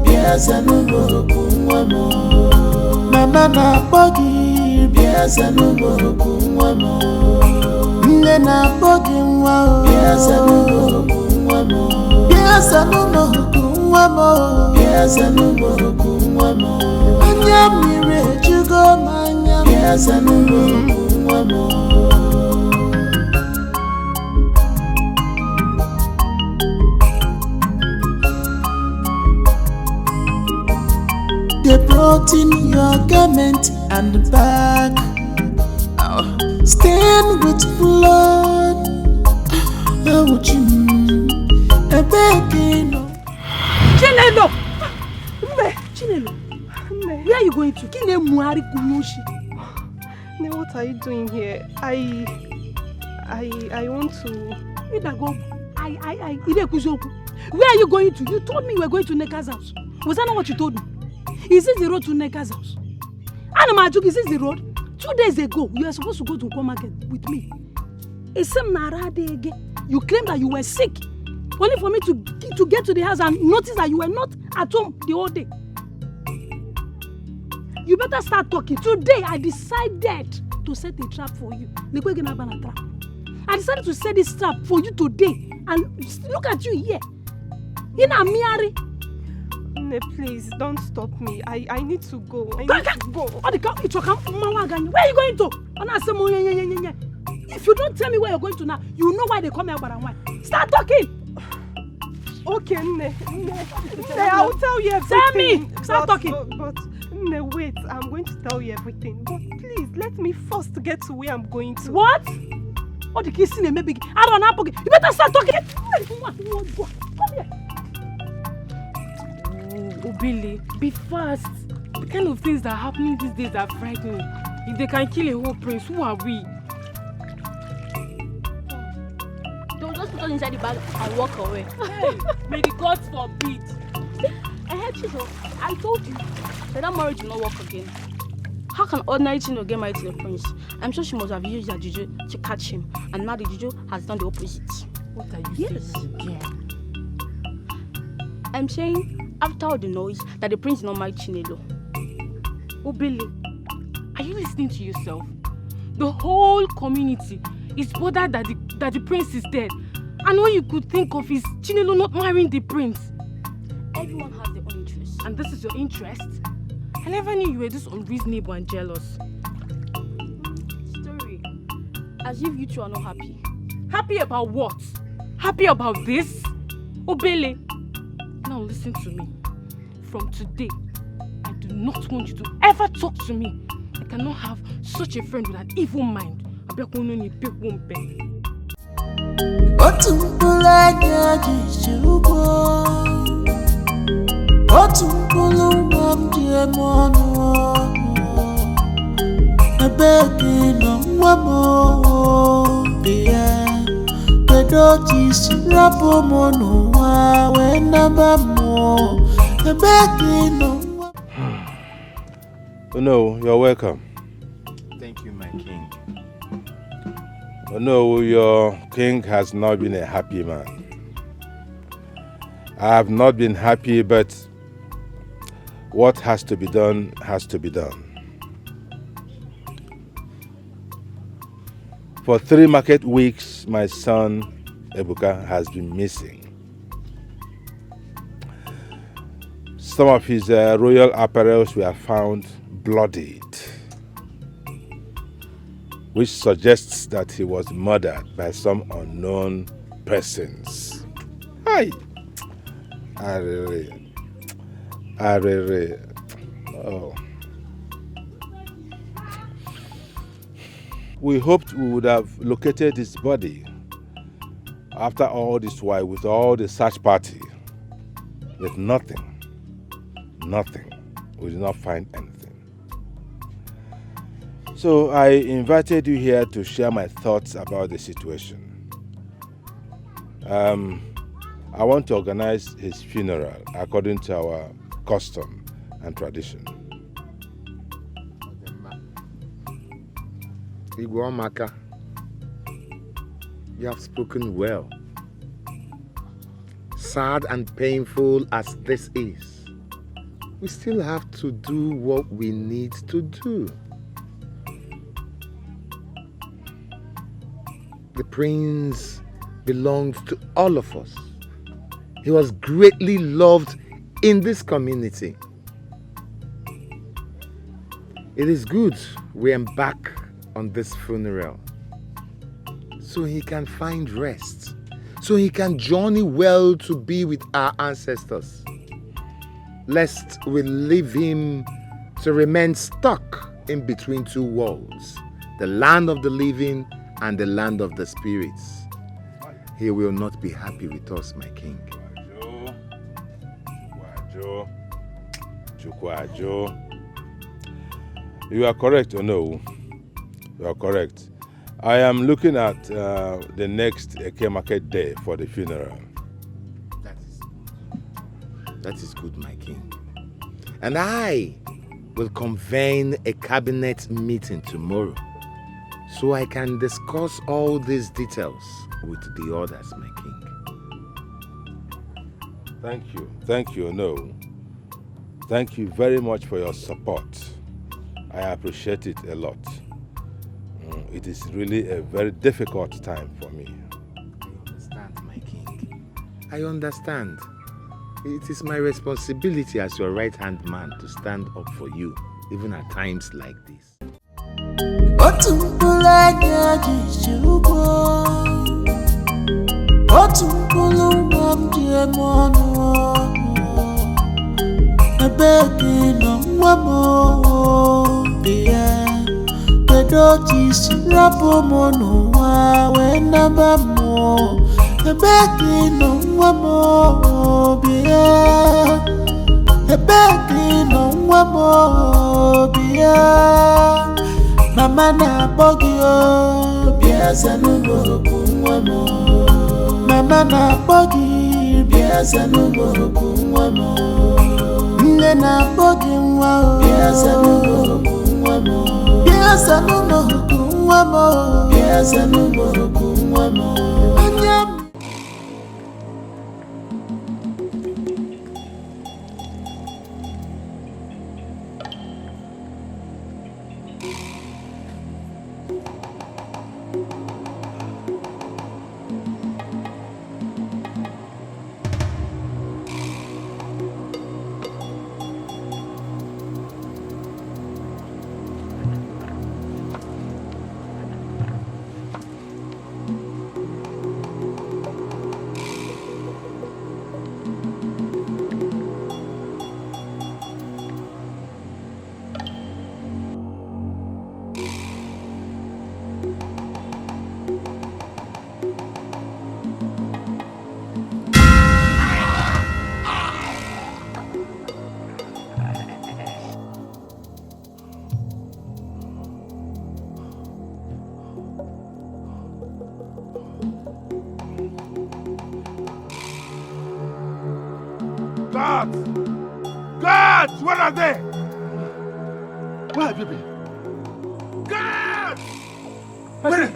biasa nuboku nwamo. Mama na bogi biasa nuboku nwamo. Nne na bogi nwa biasa nuboku nwamo. Biasa nuboku nwamo. Biasa nuboku nwamo. Anya mire jugo manya biasa nuboku nwamo. They brought in your garment and the back, stained with blood. How would you? A begging. Chinelo! Chinelo! Where are you going to? What are you doing here? I want to. Where are you going to? You told me you were going to Neka's house. Was that not what you told me? Is this the road to Neka's house? Anamajuk, is this the road? 2 days ago, you were supposed to go to Nko Market with me. You claimed that you were sick. Only for me to get to the house and notice that you were not at home the whole day. You better start talking. Today, I decided to set a trap for you. I decided to set this trap for you today. And look at you here. In a miari. Ne, please, don't stop me. I need to go. I need to go. Where are you going to? If you don't tell me where you're going to now, you know why they come here. Start talking. Okay, Ne, I will tell you everything. Tell me. Start talking. But Ne, wait. I'm going to tell you everything. But please, let me first get to where I'm going to. What? What the kids in maybe? I don't know. You better start talking. Come here. Oh, Billy, be fast. The kind of things that are happening these days are frightening. If they can kill a whole prince, who are we? Don't just put us inside the bag and walk away. Hey, may the gods forbid. I told you that marriage will not work again. How can ordinary Chino get married to a prince? I'm sure she must have used her juju to catch him, and now the juju has done the opposite. What are you saying again? I'm saying, after all the noise, that the prince is not married Chinelo. Oh, Billy, are you listening to yourself? The whole community is bothered that the prince is dead. And all you could think of is Chinelo not marrying the prince. Everyone has their own interest. And this is your interest? I never knew you were this unreasonable and jealous. Story. As if you two are not happy. Happy about what? Happy about this? Oh, Billy. Now listen to me. From today, I do not want you to ever talk to me. I cannot have such a friend with an evil mind. Oh no, you're welcome. Thank you, my king. Oh no, your king has not been a happy man. I have not been happy, but what has to be done has to be done. For 3 market weeks, my son Ebuka has been missing. Some of his royal apparels were found bloodied, which suggests that he was murdered by some unknown persons. Hi! Oh. We hoped we would have located his body after all this while with all the search party, but nothing. We did not find anything. So I invited you here to share my thoughts about the situation. I want to organize his funeral according to our custom and tradition. Igwamaka, you have spoken well. Sad and painful as this is, we still have to do what we need to do. The prince belonged to all of us. He was greatly loved in this community. It is good we embark on this funeral so he can find rest, so he can journey well to be with our ancestors, lest we leave him to remain stuck in between two worlds, the land of the living and the land of the spirits. He will not be happy with us, my king. You are correct, no? You are correct. I am looking at the next Eke market day for the funeral. That is good, my king. And I will convene a cabinet meeting tomorrow so I can discuss all these details with the others, my king. Thank you, no. Thank you very much for your support. I appreciate it a lot. It is really a very difficult time for me. I understand, my king. I understand. It is my responsibility as your right-hand man to stand up for you, even at times like this. Mama na bogio biasa numero kunwamo. Mama na bogi biasa numero kunwamo. Nne na bogi nwa biasa numero kunwamo. Biasa numero kunwamo. Biasa numero kunwamo. Guards! Where are they? Where have you been? Guards! Where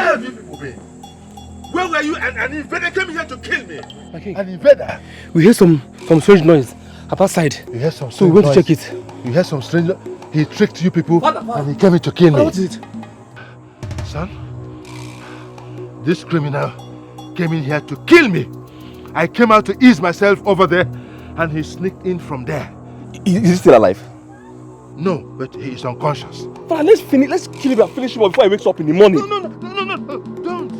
have you people been? Where were you? An invader came here to kill me. An invader? We hear some strange noise outside. You heard some strange So we went noise. to check it. You heard some strange noise? He tricked you people and he came here to kill me. What is it? Son, this criminal came in here to kill me. I came out to ease myself over there and he sneaked in from there. Is he still alive? No, but he is unconscious. Father, let's kill him and finish him before he wakes up in the morning. No, don't.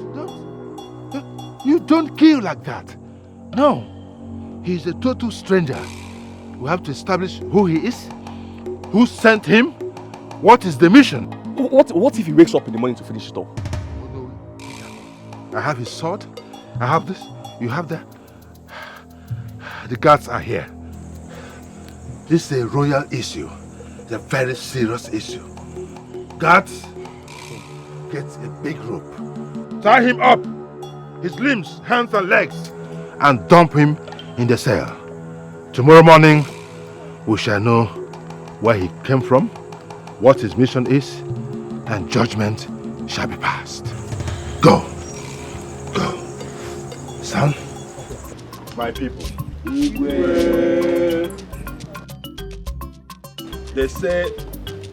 You don't kill like that. No, he is a total stranger. We have to establish who he is, who sent him, what is the mission. What if he wakes up in the morning to finish it off? I have his sword, I have this, you have that. The guards are here. This is a royal issue. It's a very serious issue. Guards, get a big rope. Tie him up, his limbs, hands and legs, and dump him in the cell. Tomorrow morning, we shall know where he came from, what his mission is, and judgment shall be passed. Go. Son. My people. They say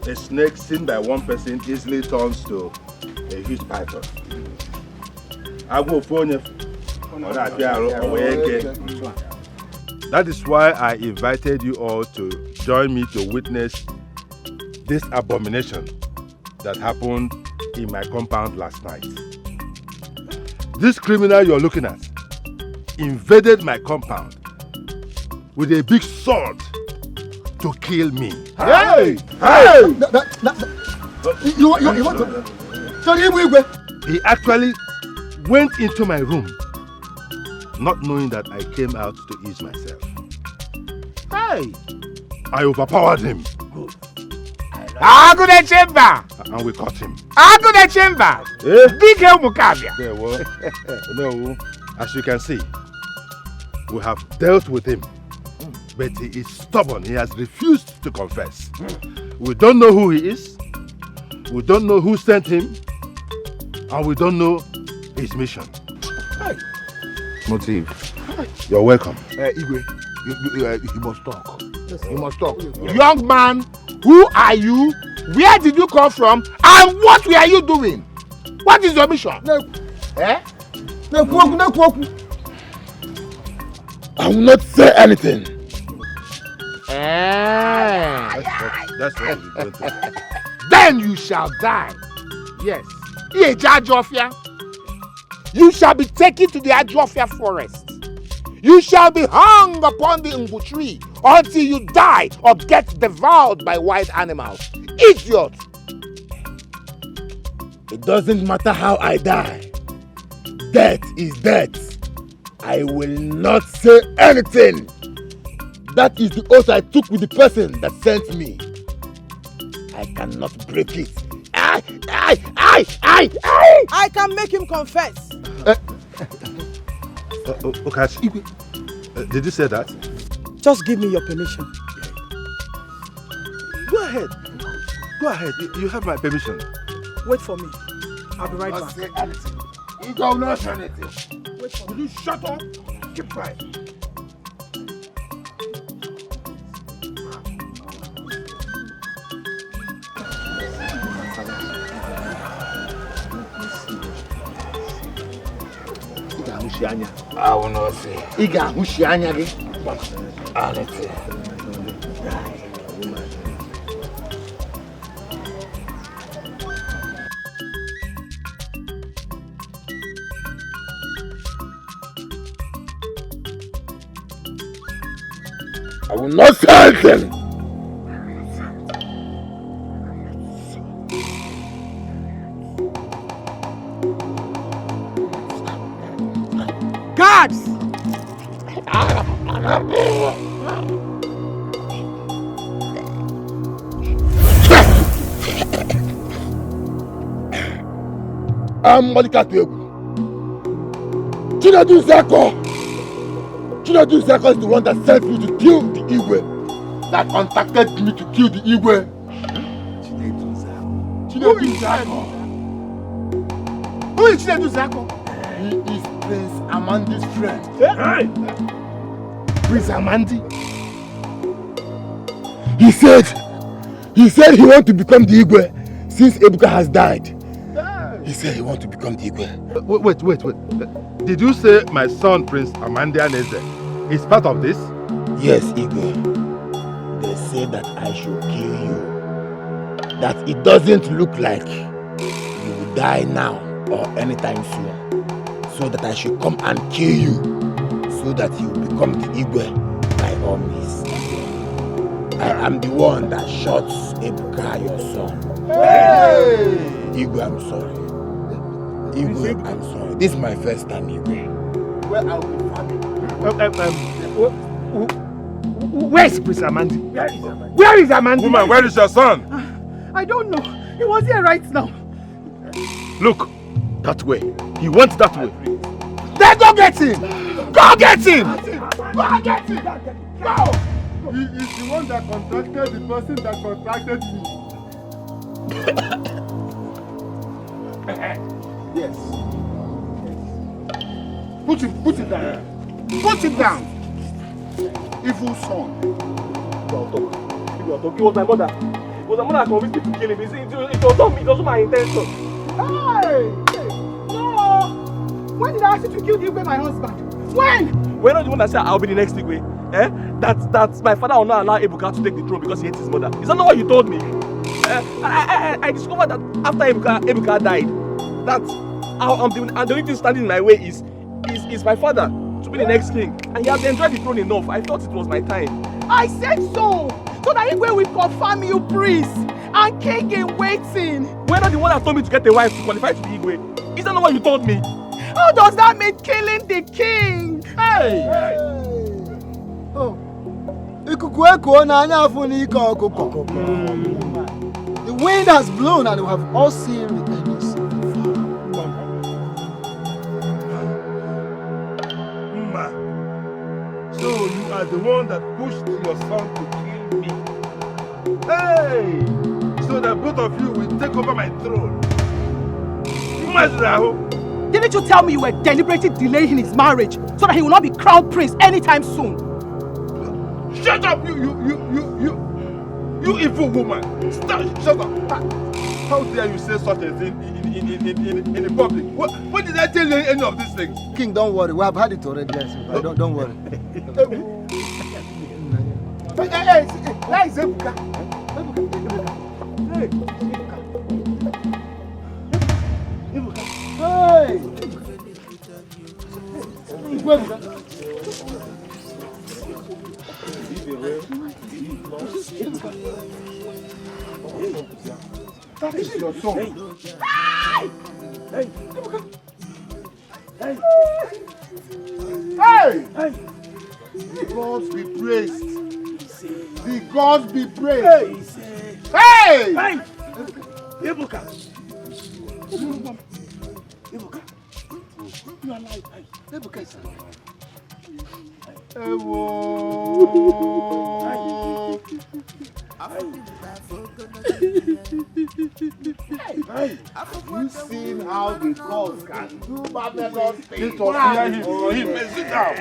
a snake seen by one person easily turns to a huge python. That is why I invited you all to join me to witness this abomination that happened in my compound last night. This criminal you're looking at invaded my compound with a big sword to kill me. Hey! You want to? He actually went into my room, not knowing that I came out to ease myself. Hey! I overpowered him. Go the chamber! And we caught him. Go the chamber! Big help Mukavia. There was. No, as you can see, we have dealt with him. But he is stubborn. He has refused to confess. We don't know who he is. We don't know who sent him. And we don't know his mission. Hey. Motive. You're welcome. Igwe, you must talk. You must talk. Young man, who are you? Where did you come from? And what were you doing? What is your mission? I will not say anything. That's what we're going to do. Then you shall die. Yes. You shall be taken to the Ajofia forest. You shall be hung upon the Umbu tree until you die or get devoured by wild animals. Idiot! It doesn't matter how I die. Death is death. I will not say anything. That is the oath I took with the person that sent me. I cannot break it. I can make him confess. Okachi, did you say that? Just give me your permission. Go ahead. Go ahead. You have my permission. Wait for me. I'll be right back. Say anything. You don't know anything. Wait for Will you shut up? Keep quiet. I will not say. I will not say anything. Guards! I'm Monica Tebu. Chinedu Zeko is the one that sent me to kill the Igwe. That contacted me to kill the Igwe. Chinedu Zeko. Who is Chinedu Zeko? He is Prince Amandi's friend. Hey. Prince Amandi? He said he wants to become the Igwe since Ebuka has died. He said he wants to become the Igwe. Wait. Did you say my son Prince Amandi Aneze is part of this? Yes, Igwe. They say that I should kill you. That it doesn't look like you will die now or anytime soon. So that I should come and kill you. So that you will become the Igwe by all means. I am the one that shot Ebuka, your son. Hey! Igwe, I'm sorry. Igwe, I'm sorry. This is my first time, Igwe. Where are we Where is Prince Amandi? Where is Amandi? Woman, where is your son? I don't know. He was here right now. Look, that way. He went that way. Then go get him! Go get him! Go get him! Go! He is the one that contacted the person that contacted me. Yes. Put it down. Put it down. Evil son. It was my mother. It was my mother that convinced me to kill him. It was not me. It wasn't my intention. Hey! No! When did I ask you to kill the Igwe, my husband? When? When are the one that said I'll be the next Igwe? That my father will not allow Ebuka to take the throne because he hates his mother. Is that not what you told me? I discovered that after Ebuka died, that the only thing standing in my way is my father to be the next king. And he has enjoyed the throne enough. I thought it was my time. I said so! so that Igwe will confirm you priest and king in waiting. We're not the one that told me to get a wife to qualify to be Igwe. Is that not what you told me? How does that mean killing the king? Hey! Oh. The wind has blown and we have all seen the endless. So you are the one that pushed your son to kill me. Hey! So that both of you will take over my throne. Didn't you tell me you were deliberately delaying his marriage so that he will not be crowned prince anytime soon? Shut up, you evil woman! Stop! Shut up! How dare you say such a thing in the public? What did I tell you any of these things? King, don't worry. We have had it already. Yes, don't worry. Hey, where is Ebuka? Hey, that is your son. Hey! Hey! Hey! Hey! The gods be praised. The gods be praised. Hey! Hey! Ebuka! Ebuka! You are alive. Ebuka is alive. Have you seen how the gods can do marvelous things? Sit down.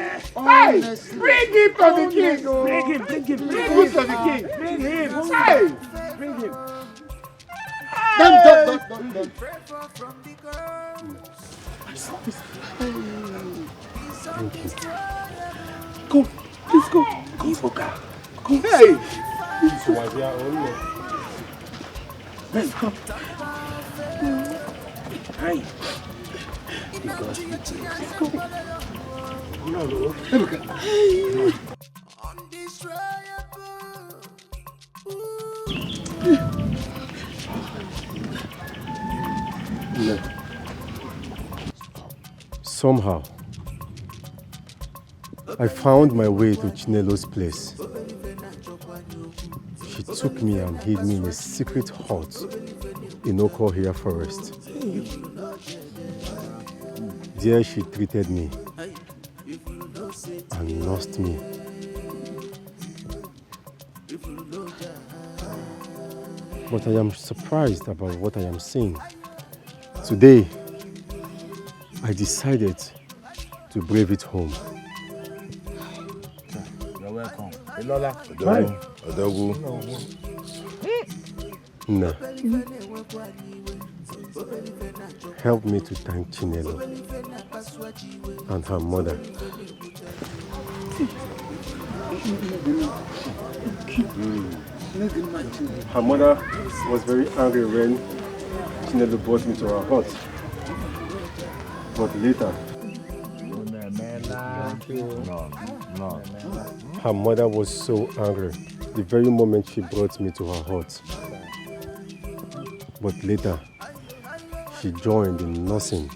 Hey! Bring him to the king! Bring him to the king! Bring him! Hey! Bring him! Don't. Go, please go. Go, Boka. Go. Hey! Let's go. Hey. Let's go. No. Somehow, I found my way to Chinelo's place. She took me and hid me in a secret hut in Okohia forest. There she treated me and nursed me. But I am surprised about what I am seeing. Today, I decided to brave it home. You're welcome. Elola. Odogu. Nah. Help me to thank Chinelo and her mother. Her mother was very angry when Chinelo brought me to her hut. But later, her mother was so angry the very moment she brought me to her hut. But later, she joined in nursing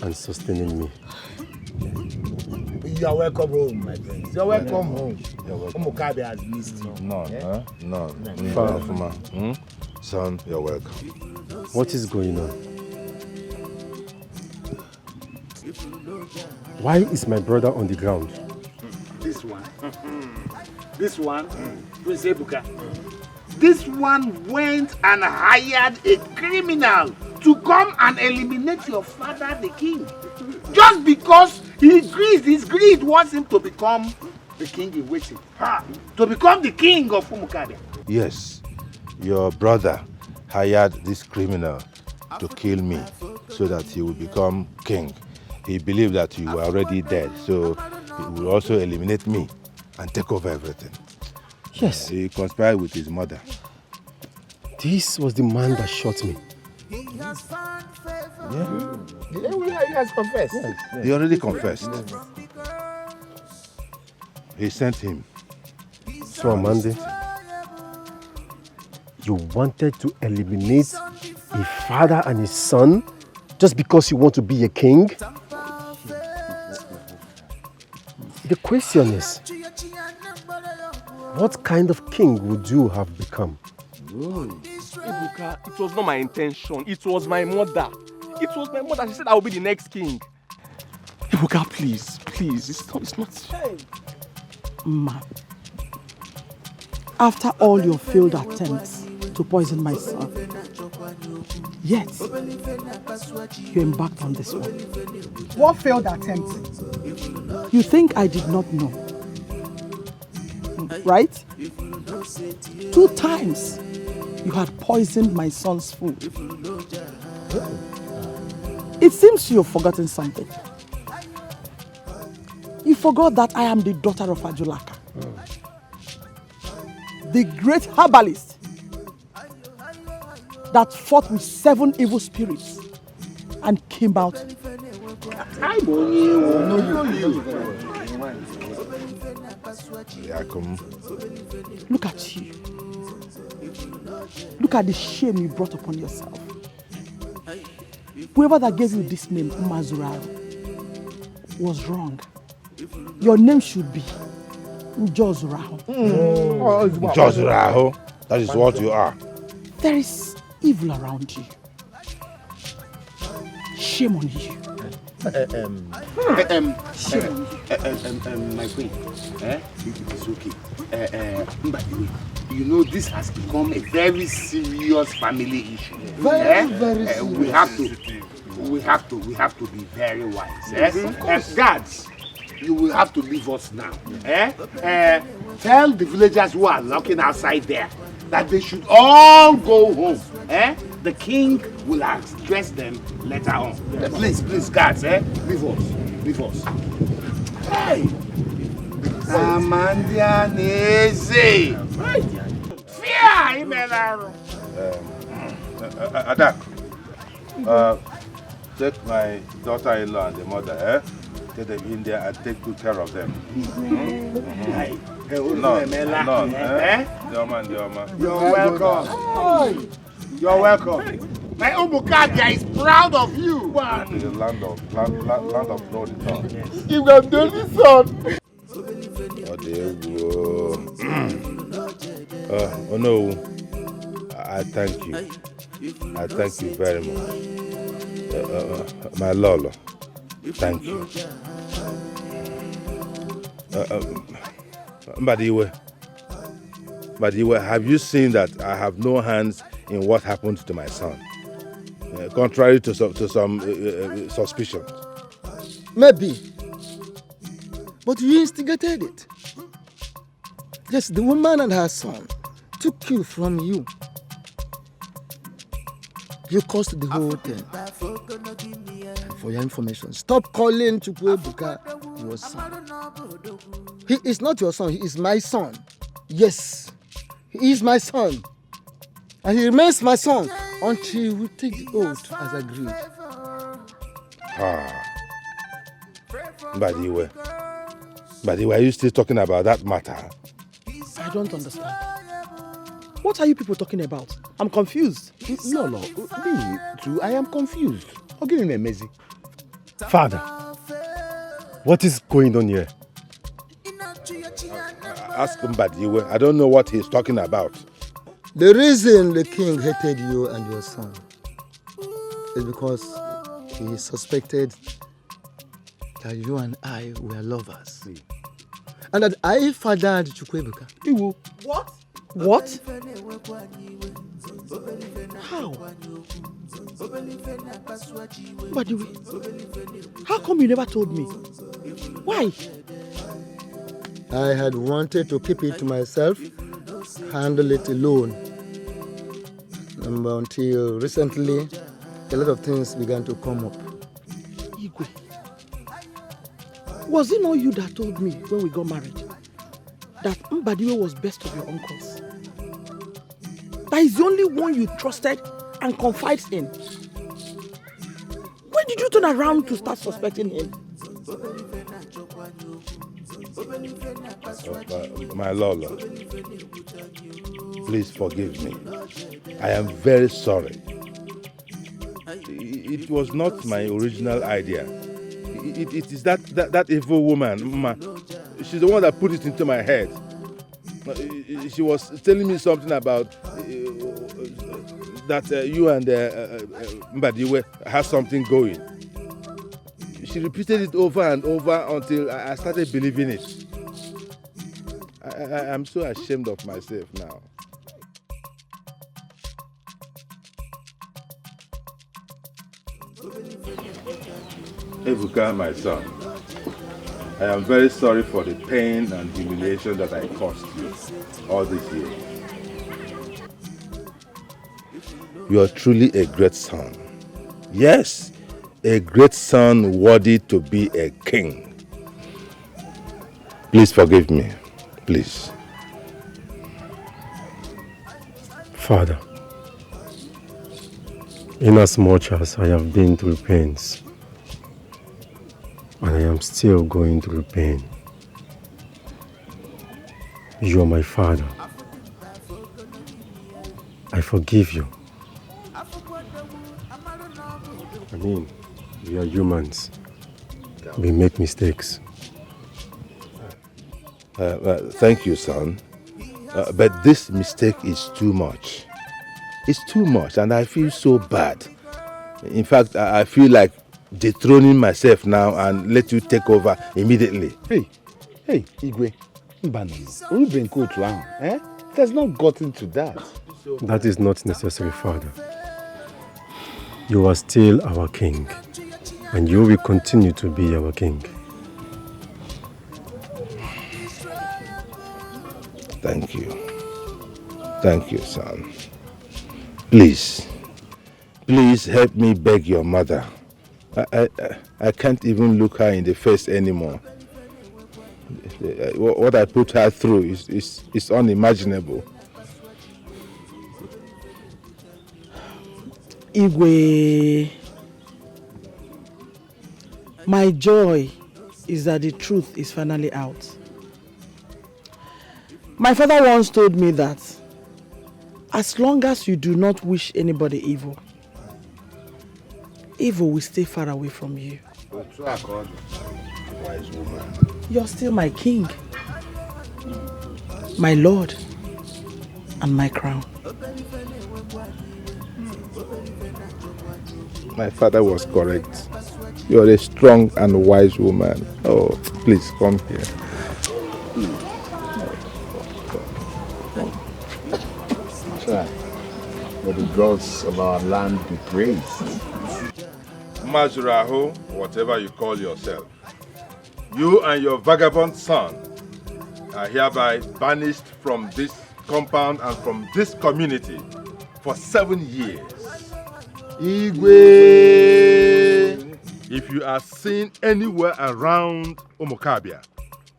and sustaining me. You are welcome home, my friends. You are welcome home. Umukabe has missed you. No. Son, you're welcome. What is going on? Why is my brother on the ground? This one, Prince Ebuka. This one went and hired a criminal to come and eliminate your father, the king. Just because his greed wants him to become the king in waiting. To become the king of Umukabe. Yes, your brother hired this criminal to kill me so that he will become king. He believed that you were already dead, so he will also eliminate me and take over everything. Yes. He conspired with his mother. This was the man that shot me. Yeah. He has confessed. Yes. He already confessed. He sent him. So Amande, You wanted to eliminate a father and his son just because you want to be a king? The question is, what kind of king would you have become? Ebuka, it was not my intention. It was my mother. It was my mother. She said I will be the next king. Ebuka, please. It's not. Ma, after all your failed attempts to poison my son, yet you embarked on this one. What failed attempt? You think I did not know, right? 2 times you had poisoned my son's food. It seems you've forgotten something. You forgot that I am the daughter of Ajulaka, the great herbalist that fought with 7 evil spirits and came out. Look at you. Look at the shame you brought upon yourself. Whoever that gave you this name, Mazuraro, was wrong. Your name should be Njozuraho. Njozuraho? That is what you are. There is evil around you. Shame on you. My queen, it is okay. But you know this has become a very serious family issue. Very serious. We have to be very wise. Guards, you will have to leave us now. Tell the villagers who are lurking outside there that they should all go home. The king will address them later on. Please, guards, leave us. Hey! Amandia Neze! Fear! Adak, take my daughter-in-law and the mother, get them in there and take good care of them. You're welcome. My Umukadia is proud of you. The land of bloodied. You have done this, son. Oh no, I thank you. I thank you very much. My Lolo, thank you. Mbadiwe, have you seen that I have no hands in what happened to my son? Contrary to some suspicions. Maybe. But you instigated it. Yes, the woman and her son took you from you. You caused the whole thing. And for your information, stop calling Chukwuebuka your son. He is not your son, he is my son. Yes, he is my son. And he remains my son until we take the oath as agreed. Mbadiwe, are you still talking about that matter? I don't understand. What are you people talking about? I'm confused. No, me too. I am confused. Okay, Mezi. Father, what is going on here? Ask Mbadiwe. I don't know what he's talking about. The reason the king hated you and your son is because he suspected that you and I were lovers. And that I fathered Chukwuebuka. What? What? How? But how come you never told me? Why? I had wanted to keep it to myself, handle it alone. Until recently, a lot of things began to come up. Igwe, was it not you that told me when we got married that Mbadiwe was best of your uncles? That is the only one you trusted and confided in. When did you turn around to start suspecting him? My Lolo, Please forgive me. I am very sorry. It was not my original idea. It is that evil woman, Mma. She's the one that put it into my head. She was telling me something about that you and Mbadiwe have something going. She repeated it over and over until I started believing it. I'm so ashamed of myself now. Ebuka, my son, I am very sorry for the pain and humiliation that I caused you all this year. You are truly a great son. Yes, a great son worthy to be a king. Please forgive me, please. Father, inasmuch as I have been through pains, and I am still going through pain, you are my father. I forgive you. I mean, we are humans. We make mistakes. Thank you, son. But this mistake is too much. It's too much, and I feel so bad. In fact, I feel like dethroning myself now and let you take over immediately. Hey, Igwe, it has not gotten to that. That is not necessary, Father. You are still our king, and you will continue to be our king. Thank you. Thank you, son. Please help me beg your mother. I can't even look her in the face anymore. What I put her through is unimaginable. Igwe, my joy is that the truth is finally out. My father once told me that as long as you do not wish anybody evil, evil will stay far away from you. You're still my king, my lord, and my crown. My father was correct. You are a strong and wise woman. Oh, please come here. May the gods of our land be praised. Mazuraho, whatever you call yourself, you and your vagabond son are hereby banished from this compound and from this community for 7 years. Igwe! If you are seen anywhere around Omokabia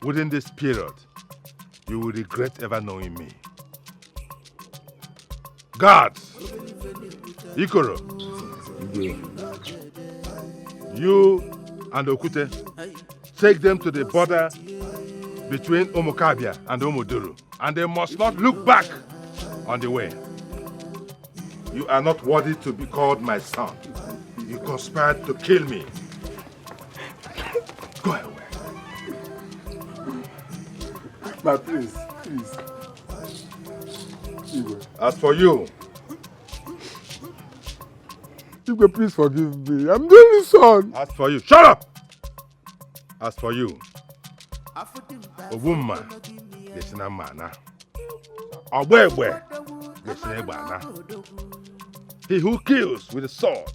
within this period, you will regret ever knowing me. Guards! Ikoro! You and Okute, take them to the border between Omokabia and Omoduru, and they must not look back on the way. You are not worthy to be called my son. You conspired to kill me. Go away. My please. Igwe. As for you, Igwe, please forgive me. I'm the only son. As for you, shut up! As for you, Obumma, Gesina Mana. Obwebwe, Gesina Bana. He who kills with the sword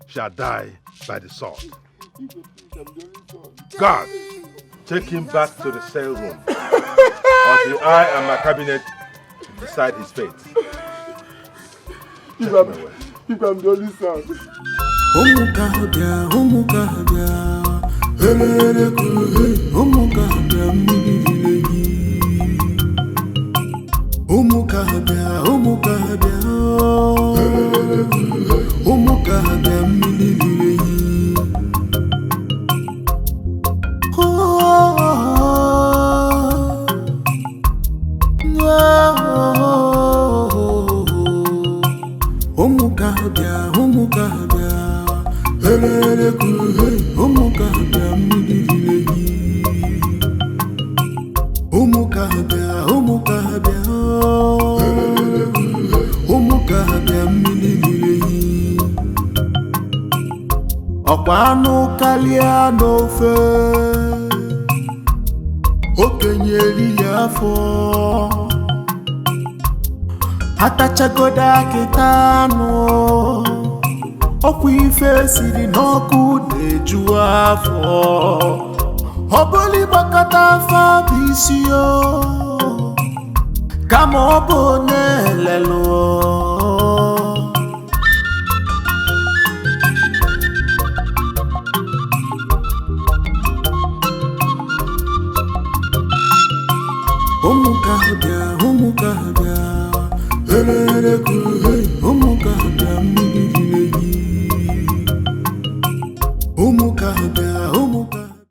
shall die by the sword. God, take him back to the cell room until I and my cabinet decide his fate. If I'm the only son. Oh Ọkwanu kalia n'ofe okenyeri ya afọ atachagoda kitano ọkwa ife siri n'ọkụ na-eju afọ ọbụli gbakọta afọ bụ isi yo kama ọ bụ na-elelu Umukahabia, erere kuhe